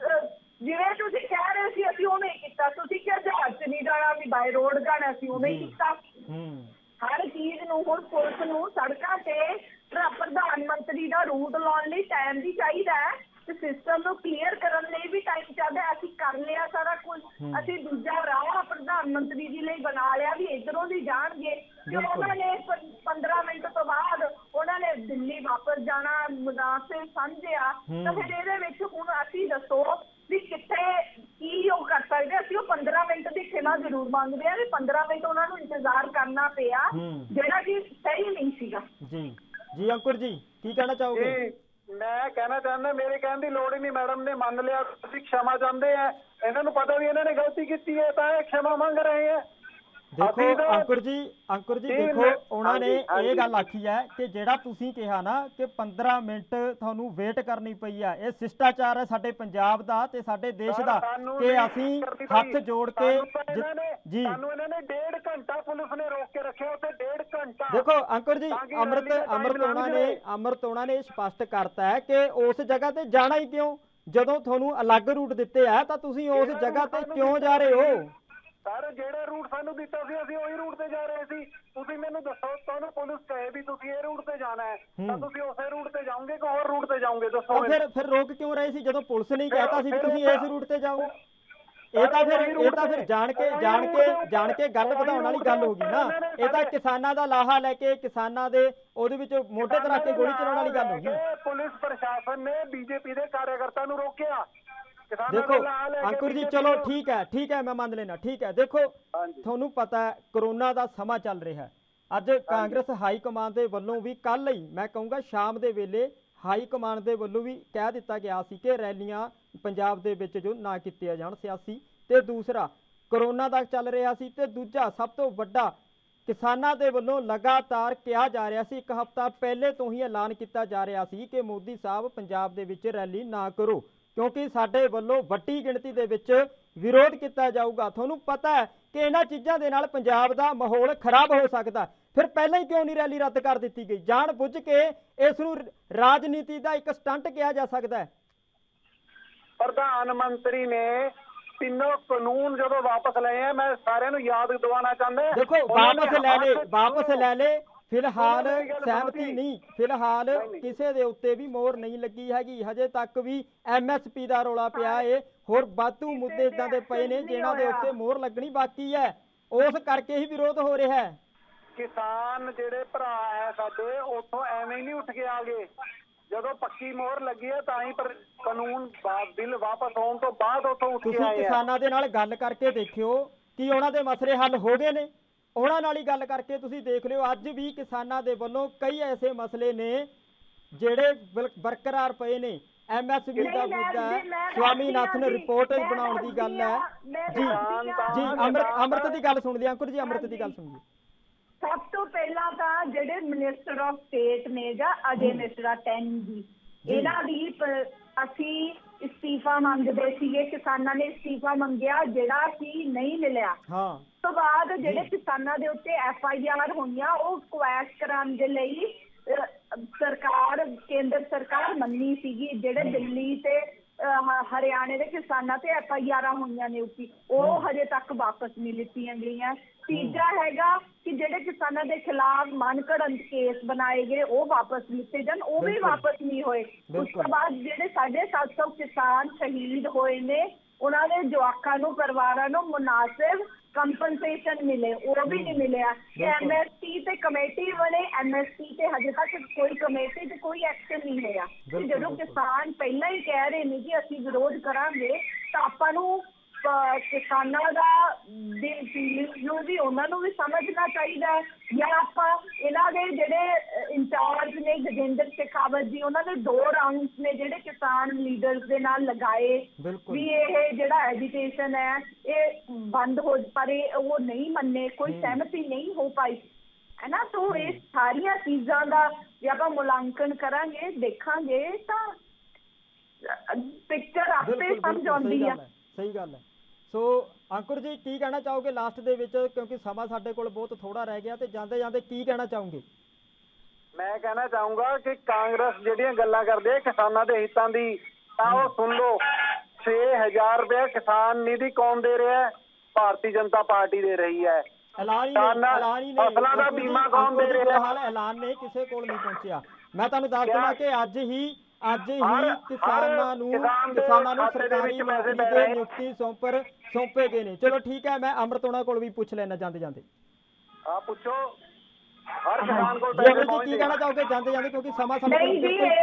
Speaker 4: ਜਿਵੇਂ ਤੁਸੀਂ ਕਹਿ ਰਹੇ ਸੀ ਅਸੀਂ ਉਵੇਂ ਕੀਤਾ, ਤੁਸੀਂ ਕਿਹਾ ਜਹਾਜ਼ ਚ ਨਹੀਂ ਜਾਣਾ ਵੀ ਬਾਈ ਰੋਡ ਜਾਣਾ, ਅਸੀਂ ਉਵੇਂ ਕੀਤਾ। ਹਰ ਚੀਜ਼ ਨੂੰ ਹੁਣ ਪੁਲਿਸ ਨੂੰ ਸੜਕਾਂ ਤੇ ਪ੍ਰਧਾਨ ਮੰਤਰੀ ਦਾ ਰੂਟ ਲਾਉਣ ਲਈ ਟਾਈਮ ਵੀ ਚਾਹੀਦਾ ਹੈ ਤੇ ਸਿਸਟਮ ਨੂੰ ਕਲੀਅਰ ਕਰਨ ਲਈ ਵੀ ਟਾਈਮ ਚਾਹੀਦਾ। ਅਸੀਂ ਕਰ ਲਿਆ ਸਾਰਾ ਕੁਝ, ਅਸੀਂ ਦੂਜਾ ਰਾਹ ਪ੍ਰਧਾਨ ਮੰਤਰੀ ਜੀ ਲਈ ਬਣਾ ਲਿਆ ਵੀ ਇੱਧਰੋਂ ਦੀ ਜਾਣਗੇ। ਉਹਨਾਂ ਨੇ 15 ਮਿੰਟ ਤੋਂ ਬਾਅਦ ਉਹਨਾਂ ਨੇ ਦਿੱਲੀ ਵਾਪਸ ਜਾਣਾ, ਮੁਨਾਸਿਬ ਸਮਝਿਆ ਤਾਂ ਫਿਰ ਇਹਦੇ ਵਿੱਚ ਹੁਣ ਅਸੀਂ ਦੱਸੋ ਵੀ ਕਿੱਥੇ ਕੀ ਉਹ ਕਰ ਸਕਦੇ? ਅਸੀਂ ਉਹ 15 ਮਿੰਟ ਦੀ ਖਿਮਾ ਜ਼ਰੂਰ ਮੰਗਦੇ ਆ ਵੀ 15 ਮਿੰਟ ਉਹਨਾਂ ਨੂੰ ਇੰਤਜ਼ਾਰ ਕਰਨਾ ਪਿਆ, ਜਿਹੜਾ ਕਿ ਸਹੀ ਨਹੀਂ ਸੀਗਾ।
Speaker 1: ਜੀ ਅੰਕੁਰ ਜੀ ਕੀ ਕਹਿਣਾ ਚਾਹੋਗੇ?
Speaker 3: ਮੈਂ ਕਹਿਣਾ ਚਾਹੁੰਦਾ, ਮੇਰੇ ਕਹਿਣ ਦੀ ਲੋੜ ਹੀ ਨਹੀਂ, ਮੈਡਮ ਨੇ ਮੰਨ ਲਿਆ, ਤੁਸੀਂ क्षमा ਚਾਹੁੰਦੇ ਆ, ਇਹਨਾਂ ਨੂੰ ਪਤਾ ਵੀ ਇਹਨਾਂ ਨੇ ਗਲਤੀ ਕੀਤੀ ਹੈ ਤਾਂ ਇਹ क्षमा ਮੰਗ ਰਹੇ ਹੈ।
Speaker 1: ਦੇਖੋ ਅੰਕੁਰ ਜੀ ਦੇਖੋ ਉਹਨਾਂ ਨੇ ਇਹ ਗੱਲ ਆਖੀ ਹੈ ਕਿ ਜਿਹੜਾ ਤੁਸੀਂ ਕਿਹਾ ਨਾ ਕਿ 15 ਮਿੰਟ ਤੁਹਾਨੂੰ ਵੇਟ ਕਰਨੀ ਪਈ ਆ, ਇਹ ਸ਼ਿਸ਼ਟਾਚਾਰ ਹੈ ਸਾਡੇ ਪੰਜਾਬ ਦਾ ਤੇ ਸਾਡੇ ਦੇਸ਼ ਦਾ ਕਿ ਅਸੀਂ ਹੱਥ ਜੋੜ ਕੇ ਜੀ
Speaker 3: ਸਾਨੂੰ ਇਹਨਾਂ ਨੇ 1.5 ਘੰਟਾ ਪੁਲਿਸ ਨੇ ਰੋਕ ਕੇ ਰੱਖਿਆ ਉੱਥੇ, 1.5 ਘੰਟਾ।
Speaker 1: ਦੇਖੋ ਅੰਕੁਰ ਜੀ ਅੰਮ੍ਰਿਤ ਉਹਨਾਂ ਨੇ ਸਪਸ਼ਟ ਕਰਤਾ ਹੈ ਕਿ ਉਸ ਜਗ੍ਹਾ ਤੇ ਜਾਣਾ ਹੀ ਕਿਉਂ, ਜਦੋਂ ਤੁਹਾਨੂੰ ਅਲੱਗ ਰੂਟ ਦਿੱਤੇ ਆ ਤਾਂ ਤੁਸੀਂ ਉਸ ਜਗ੍ਹਾ ਤੇ ਕਿਉਂ ਜਾ ਰਹੇ ਹੋ?
Speaker 3: ਸਰ ਜਿਹੜਾ ਰੂਟ ਸਾਨੂੰ ਦਿੱਤਾ ਸੀ ਅਸੀਂ ਉਹੀ ਰੂਟ ਤੇ ਜਾ ਰਹੇ ਸੀ। ਤੁਸੀਂ ਮੈਨੂੰ ਦੱਸੋ, ਤੁਹਾਨੂੰ ਪੁਲਿਸ ਕਹੇ ਵੀ ਤੁਸੀਂ ਇਹ ਰੂਟ ਤੇ ਜਾਣਾ ਹੈ ਤਾਂ ਤੁਸੀਂ ਉਸੇ ਰੂਟ ਤੇ ਜਾਓਗੇ ਕਿ ਹੋਰ ਰੂਟ ਤੇ ਜਾਓਗੇ? ਦੱਸੋ
Speaker 1: ਫਿਰ ਰੋਕ ਕਿਉਂ ਰਹੇ ਸੀ ਜਦੋਂ ਪੁਲਿਸ ਨੇ ਕਹਿਤਾ ਸੀ ਵੀ ਤੁਸੀਂ ਇਸ ਰੂਟ ਤੇ ਜਾਓ? ਇਹ ਤਾਂ ਫਿਰ ਜਾਣ ਕੇ ਗੱਲ ਵਧਾਉਣ ਵਾਲੀ ਗੱਲ ਹੋ ਗਈ ਨਾ। ਇਹ ਤਾਂ ਕਿਸਾਨਾਂ ਦਾ ਲਾਹਾ ਲੈ ਕੇ ਕਿਸਾਨਾਂ ਦੇ ਉਹਦੇ ਵਿੱਚ ਮੋਢੇ ਤੇ ਰੱਖ ਕੇ ਗੋਲੀ ਚਲਾਉਣ ਵਾਲੀ ਗੱਲ ਹੋ ਗਈ।
Speaker 3: ਪੁਲਿਸ ਪ੍ਰਸ਼ਾਸਨ ਨੇ ਬੀਜੇਪੀ ਦੇ ਕਾਰਜਕਰਤਾ ਨੂੰ ਰੋਕਿਆ।
Speaker 1: ਦੇਖੋ ਅੰਕੁਰ ਜੀ ਚਲੋ ਠੀਕ ਹੈ ਮੈਂ ਮੰਨ ਲੈਣਾ, ਠੀਕ ਹੈ। ਦੇਖੋ ਤੁਹਾਨੂੰ ਪਤਾ ਹੈ ਕਰੋਨਾ ਦਾ ਸਮਾਂ ਚੱਲ ਰਿਹਾ ਹੈ। ਅੱਜ ਕਾਂਗਰਸ ਹਾਈ ਕਮਾਨ ਦੇ ਵੱਲੋਂ ਵੀ ਕੱਲ ਹੀ ਮੈਂ ਕਹੂੰਗਾ ਸ਼ਾਮ ਦੇ ਵੇਲੇ ਹਾਈ ਕਮਾਨ ਦੇ ਵੱਲੋਂ ਵੀ ਕਹਿ ਦਿੱਤਾ ਗਿਆ ਸੀ ਕਿ ਰੈਲੀਆਂ ਪੰਜਾਬ ਦੇ ਵਿੱਚ ਜੋ ਨਾ ਕੀਤੀਆਂ ਜਾਣ ਸਿਆਸੀ, ਤੇ ਦੂਸਰਾ ਕਰੋਨਾ ਦਾ ਚੱਲ ਰਿਹਾ ਸੀ, ਤੇ ਦੂਜਾ ਸਭ ਤੋਂ ਵੱਡਾ ਕਿਸਾਨਾਂ ਦੇ ਵੱਲੋਂ ਲਗਾਤਾਰ ਕਿਹਾ ਜਾ ਰਿਹਾ ਸੀ, 1 ਹਫ਼ਤਾ ਪਹਿਲੇ ਤੋਂ ਹੀ ਐਲਾਨ ਕੀਤਾ ਜਾ ਰਿਹਾ ਸੀ ਕਿ ਮੋਦੀ ਸਾਹਿਬ ਪੰਜਾਬ ਦੇ ਵਿੱਚ ਰੈਲੀ ਨਾ ਕਰੋ ਕਿਉਂਕਿ ਸਾਡੇ ਵੱਲੋਂ ਵੱਡੀ ਗਿਣਤੀ ਦੇ ਵਿੱਚ ਵਿਰੋਧ ਕੀਤਾ ਜਾਊਗਾ। ਤੁਹਾਨੂੰ ਪਤਾ ਹੈ ਕਿ ਇਹਨਾਂ ਚੀਜ਼ਾਂ ਦੇ ਨਾਲ ਪੰਜਾਬ ਦਾ ਮਾਹੌਲ ਖਰਾਬ ਹੋ ਸਕਦਾ, ਫਿਰ ਪਹਿਲਾਂ ਹੀ ਕਿਉਂ ਨਹੀਂ ਰੈਲੀ ਰੱਦ ਕਰ ਦਿੱਤੀ ਗਈ? ਜਾਣ ਬੁੱਝ ਕੇ ਇਸ ਨੂੰ ਰਾਜਨੀਤੀ ਦਾ ਇੱਕ ਸਟੰਟ ਕਿਹਾ ਜਾ ਸਕਦਾ ਹੈ।
Speaker 3: ਪ੍ਰਧਾਨ ਮੰਤਰੀ ਨੇ ਤਿੰਨੋਂ ਕਾਨੂੰਨ ਜਦੋਂ ਵਾਪਸ ਲਏ ਆ, ਮੈਂ ਸਾਰਿਆਂ ਨੂੰ ਯਾਦ ਦਿਵਾਉਣਾ ਚਾਹੁੰਦਾ।
Speaker 1: ਦੇਖੋ ਵਾਪਸ ਲੈ ਲੈ ਫਿਲਹਾਲ ਸਹਿਮਤੀ ਨਹੀਂ, ਫਿਲਹਾਲ ਕਿਸੇ ਦੇ ਉੱਤੇ ਵੀ ਮੋਹਰ ਨਹੀਂ ਲੱਗੀ ਹੈਗੀ, ਹਜੇ ਤੱਕ ਵੀ MSP ਦਾ ਰੌਲਾ ਪਿਆ ਏ, ਹੋਰ ਵਾਧੂ ਮੁੱਦੇ ਇਦਾਂ ਦੇ ਪਏ ਨੇ ਜਿਨ੍ਹਾਂ ਦੇ ਉੱਤੇ ਮੋਹਰ ਲੱਗਣੀ ਬਾਕੀ ਹੈ, ਉਸ ਕਰਕੇ ਹੀ ਵਿਰੋਧ ਹੋ ਰਿਹਾ ਹੈ।
Speaker 3: ਕਿਸਾਨ ਜਿਹੜੇ ਭਰਾ ਹੈ ਸਾਡੇ ਉੱਥੋਂ ਐਵੇਂ ਹੀ ਨਹੀਂ ਉੱਠ ਕੇ ਆ ਗਏ, ਜਦੋਂ ਪੱਕੀ ਮੋਹਰ ਲੱਗੀ ਹੈ ਤਾਂ ਹੀ ਪਰ ਕਾਨੂੰਨ ਬਿੱਲ ਵਾਪਸ ਆਉਣ ਤੋਂ ਬਾਅਦ ਉੱਥੋਂ ਉੱਠ ਕੇ ਆਏ।
Speaker 1: ਤੁਸੀਂ ਕਿਸਾਨਾਂ ਦੇ ਨਾਲ ਗੱਲ ਕਰਕੇ ਦੇਖਿਓ ਕਿ ਉਹਨਾਂ ਦੇ ਮਸਲੇ ਹੱਲ ਹੋ ਗਏ ਨੇ, ਉਹਨਾਂ ਨਾਲ ਹੀ ਗੱਲ ਕਰਕੇ ਤੁਸੀਂ ਦੇਖ ਲਿਓ। ਅੱਜ ਵੀ ਕਿਸਾਨਾਂ ਦੇ ਵੱਲੋਂ ਕਈ ਐਸੇ ਮਸਲੇ ਨੇ ਜਿਹੜੇ ਬਰਕਰਾਰ ਪਏ ਨੇ। MSP ਦਾ ਮੁੱਦਾ ਹੈ, ਸਵਾਮੀਨਾਥਨ ਰਿਪੋਰਟ ਬਣਾਉਣ ਦੀ ਗੱਲ ਹੈ। ਜੀ ਅੰਮ੍ਰਿਤ ਦੀ ਗੱਲ ਸੁਣਦੇ ਅੰਕੁਰ ਜੀ, ਅੰਮ੍ਰਿਤ ਦੀ ਗੱਲ ਸੁਣੀਏ।
Speaker 4: ਸਭ ਤੋਂ ਪਹਿਲਾਂ ਤਾਂ ਜਿਹੜੇ ਮਿਨਿਸਟਰ ਆਫ ਸਟੇਟ ਨੇ ਜਾਂ ਅਜੇ ਮਿਸਰਾ 10 ਜੀ, ਇਹਨਾਂ ਦੀ ਅਸੀਂ ਇਸਤੀਫਾ ਮੰਗਦੇ ਸੀਗੇ, ਕਿਸਾਨਾਂ ਨੇ ਇਸਤੀਫਾ ਮੰਗਿਆ ਜਿਹੜਾ ਕਿ ਨਹੀਂ ਮਿਲਿਆ। ਉਸ ਤੋਂ ਬਾਅਦ ਜਿਹੜੇ ਕਿਸਾਨਾਂ ਦੇ ਉੱਤੇ FIR ਹੋਈਆਂ ਉਹ ਕੁਐਸ਼ ਕਰਾਉਣ ਦੇ ਲਈ ਸਰਕਾਰ ਕੇਂਦਰ ਸਰਕਾਰ ਮੰਨੀ ਸੀਗੀ, ਜਿਹੜੇ ਦਿੱਲੀ ਤੇ ਹਰਿਆਣੇ ਦੇ ਕਿਸਾਨਾਂ ਤੇ FIR ਹੋਈਆਂ ਨੇ ਉੱਪੀ, ਉਹ ਹਜੇ ਤੱਕ ਵਾਪਸ ਨਹੀਂ ਲਿੱਤੀਆਂ ਗਈਆਂ। ਤੀਜਾ ਹੈਗਾ ਕਿ ਜਿਹੜੇ ਕਿਸਾਨਾਂ ਦੇ ਖਿਲਾਫ ਮਨਘੜਤ ਕੇਸ ਬਣਾਏ ਗਏ ਉਹ ਵਾਪਸ ਲਿੱਤੇ ਜਾਣ, ਉਹ ਵੀ ਵਾਪਸ ਨਹੀਂ ਹੋਏ। ਉਸ ਤੋਂ ਬਾਅਦ ਜਿਹੜੇ 750 ਕਿਸਾਨ ਸ਼ਹੀਦ ਹੋਏ ਨੇ, ਉਹਨਾਂ ਦੇ ਜਵਾਕਾਂ ਨੂੰ, ਪਰਿਵਾਰਾਂ ਨੂੰ ਮੁਨਾਸਿਬ ਕੰਪਨਸੇਸ਼ਨ ਮਿਲੇ, ਉਹ ਵੀ ਨਹੀਂ ਮਿਲਿਆ। MSP ਤੇ ਕਮੇਟੀ ਬਣੇ, MSP ਤੇ ਹਜੇ ਤੱਕ ਕੋਈ ਕਮੇਟੀ ਤੇ ਕੋਈ ਐਕਸ਼ਨ ਨਹੀਂ ਹੋਇਆ। ਜਦੋਂ ਕਿਸਾਨ ਪਹਿਲਾਂ ਹੀ ਕਹਿ ਰਹੇ ਨੇ ਕਿ ਅਸੀਂ ਵਿਰੋਧ ਕਰਾਂਗੇ, ਤਾਂ ਆਪਾਂ ਨੂੰ ਕਿਸਾਨਾਂ ਦਾ ਦਿਲ ਫੀਲਿੰਗ ਨੂੰ ਵੀ, ਉਹਨਾਂ ਨੂੰ ਵੀ ਸਮਝਣਾ ਚਾਹੀਦਾ। ਜਾਂ ਆਪਾਂ ਇਹਨਾਂ ਦੇ ਜਿਹੜੇ ਇੰਚਾਰਜ ਨੇ ਗਜਿੰਦਰ ਸ਼ੇਖਾਵਤ ਜੀ, ਉਹਨਾਂ ਦੇ 2 ਰਾਉਂਡ ਨੇ ਜਿਹੜੇ ਕਿਸਾਨ ਲੀਡਰਸ ਦੇ ਨਾਲ ਲਗਾਏ ਵੀ ਇਹ ਜਿਹੜਾ ਐਜੀਟੇਸ਼ਨ ਹੈ ਇਹ ਬੰਦ ਹੋ, ਪਰ ਉਹ ਨਹੀਂ ਮੰਨੇ, ਕੋਈ ਸਹਿਮਤੀ ਨਹੀਂ ਹੋ ਪਾਈ, ਹੈ ਨਾ। ਸੋ ਇਹ ਸਾਰੀਆਂ ਚੀਜ਼ਾਂ ਦਾ ਜੇ ਆਪਾਂ ਮੁਲਾਂਕਣ ਕਰਾਂਗੇ, ਦੇਖਾਂਗੇ, ਤਾਂ ਪਿਕਚਰ ਆਪੇ ਸਮਝ ਆਉਂਦੀ ਆ।
Speaker 1: ਸਹੀ ਗੱਲ ਹੈ। ਸੋ ਅੰਕੁਰ ਜੀ ਕੀ ਕਹਿਣਾ ਚਾਹੋਗੇ ਲਾਸਟ ਦੇ ਵਿੱਚ, ਕਿਉਂਕਿ ਸਮਾਂ ਸਾਡੇ ਕੋਲ ਬਹੁਤ ਥੋੜਾ ਰਹਿ ਗਿਆ, ਤੇ ਜਾਂਦੇ ਜਾਂਦੇ ਕੀ ਕਹਿਣਾ ਚਾਹੋਗੇ?
Speaker 3: ਮੈਂ ਕਹਿਣਾ ਚਾਹੂੰਗਾ ਕਿ ਕਾਂਗਰਸ ਜਿਹੜੀਆਂ ਗੱਲਾਂ ਕਰਦੇ ਕਿਸਾਨਾਂ ਦੇ ਹਿੱਤਾਂ ਦੀ, ਤਾਂ ਉਹ ਸੁਣ ਲਓ। 6000 ਰੁਪਏ ਕਿਸਾਨ ਨਿਧੀ ਕੌਣ ਦੇ ਰਿਹਾ? ਭਾਰਤੀ ਜਨਤਾ ਪਾਰਟੀ ਦੇ ਰਹੀ ਹੈ।
Speaker 1: ਐਲਾਨ ਹੀ ਨਹੀਂ,
Speaker 3: ਫਸਲਾਂ ਦਾ ਬੀਮਾ ਕੌਣ ਦੇ ਰਿਹਾ?
Speaker 1: ਹਾਲ ਐਲਾਨ ਨਹੀਂ, ਕਿਸੇ ਕੋਲ ਨਹੀਂ ਪਹੁੰਚਿਆ। ਮੈਂ ਤੁਹਾਨੂੰ ਦੱਸ ਦਵਾਂ ਕਿ ਅੱਜ ਹੀ ਕਿਸਾਨਾਂ ਨੂੰ ਸਰਕਾਰੀ ਨੌਕਰੀ ਦੇ ਨਿਯੁਕਤੀ ਸੌਂਪੇ ਗਏ ਨੇ। ਚਲੋ ਠੀਕ ਹੈ, ਮੈਂ ਅੰਮ੍ਰਿਤ ਉਹਨਾਂ ਕੋਲ ਵੀ ਪੁੱਛ ਲੈਣਾ ਜਾਂਦੇ ਜਾਂਦੇ।
Speaker 3: ਪੁੱਛੋ ਹਰ ਕਿਸਾਨ ਕੋਲ
Speaker 1: ਕੀ ਕਹਿਣਾ ਚਾਹੋਗੇ ਜਾਂਦੇ ਜਾਂਦੇ, ਕਿਉਂਕਿ ਸਮਾਂ ਸਾਡੇ ਕੋਲ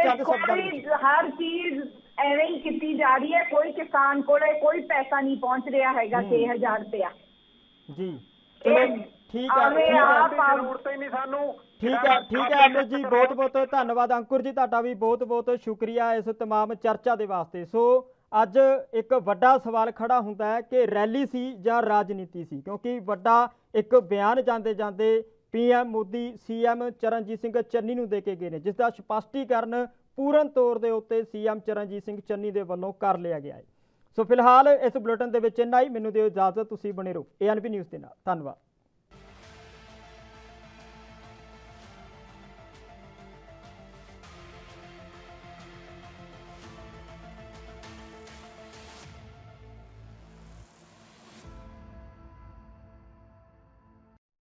Speaker 1: ਚੰਦ ਸ਼ਬਦਾਂ ਵਿੱਚ।
Speaker 4: ਹਰ ਚੀਜ਼ ਐਵੇਂ ਹੀ ਕੀਤੀ ਜਾ ਰਹੀ ਹੈ, ਕੋਈ ਕਿਸਾਨ ਕੋਲ ਕੋਈ ਪੈਸਾ ਨਹੀਂ ਪਹੁੰਚ ਰਿਹਾ ਹੈਗਾ 6000 ਰੁਪਇਆ ਜੀ। ਚਲੋ ਠੀਕ ਹੈ,
Speaker 3: ਜ਼ਰੂਰਤ ਹੀ ਨਹੀਂ ਸਾਨੂੰ।
Speaker 1: ਠੀਕ ਹੈ ਅੰਮ੍ਰਿਤ ਜੀ, ਬਹੁਤ ਬਹੁਤ ਧੰਨਵਾਦ। ਅੰਕੁਰ ਜੀ ਤੁਹਾਡਾ ਵੀ ਬਹੁਤ ਬਹੁਤ ਸ਼ੁਕਰੀਆ ਇਸ ਤਮਾਮ ਚਰਚਾ ਦੇ ਵਾਸਤੇ। ਸੋ ਅੱਜ ਇੱਕ ਵੱਡਾ ਸਵਾਲ ਖੜਾ ਹੁੰਦਾ ਹੈ ਕਿ ਰੈਲੀ ਸੀ ਜਾਂ ਰਾਜਨੀਤੀ ਸੀ, ਕਿਉਂਕਿ ਵੱਡਾ ਇੱਕ ਬਿਆਨ ਜਾਂਦੇ ਜਾਂਦੇ PM ਮੋਦੀ CM ਚਰਨਜੀਤ ਸਿੰਘ ਚੰਨੀ ਨੂੰ ਦੇ ਕੇ ਗਏ ਨੇ, ਜਿਸ ਦਾ ਸਪਸ਼ਟੀਕਰਨ ਪੂਰਨ ਤੌਰ ਦੇ ਉੱਤੇ CM ਚਰਨਜੀਤ ਸਿੰਘ ਚੰਨੀ ਦੇ ਵੱਲੋਂ ਕਰ ਲਿਆ ਗਿਆ ਹੈ। ਸੋ ਫਿਲਹਾਲ ਇਸ ਬੁਲੇਟਿਨ ਦੇ ਵਿੱਚ ਇੰਨਾ ਹੀ। ਮੈਨੂੰ ਦਿਓ ਇਜਾਜ਼ਤ, ਤੁਸੀਂ ਬਣੇ ਰਹੋ ANP ਨਿਊਜ਼ ਦੇ ਨਾਲ। ਧੰਨਵਾਦ।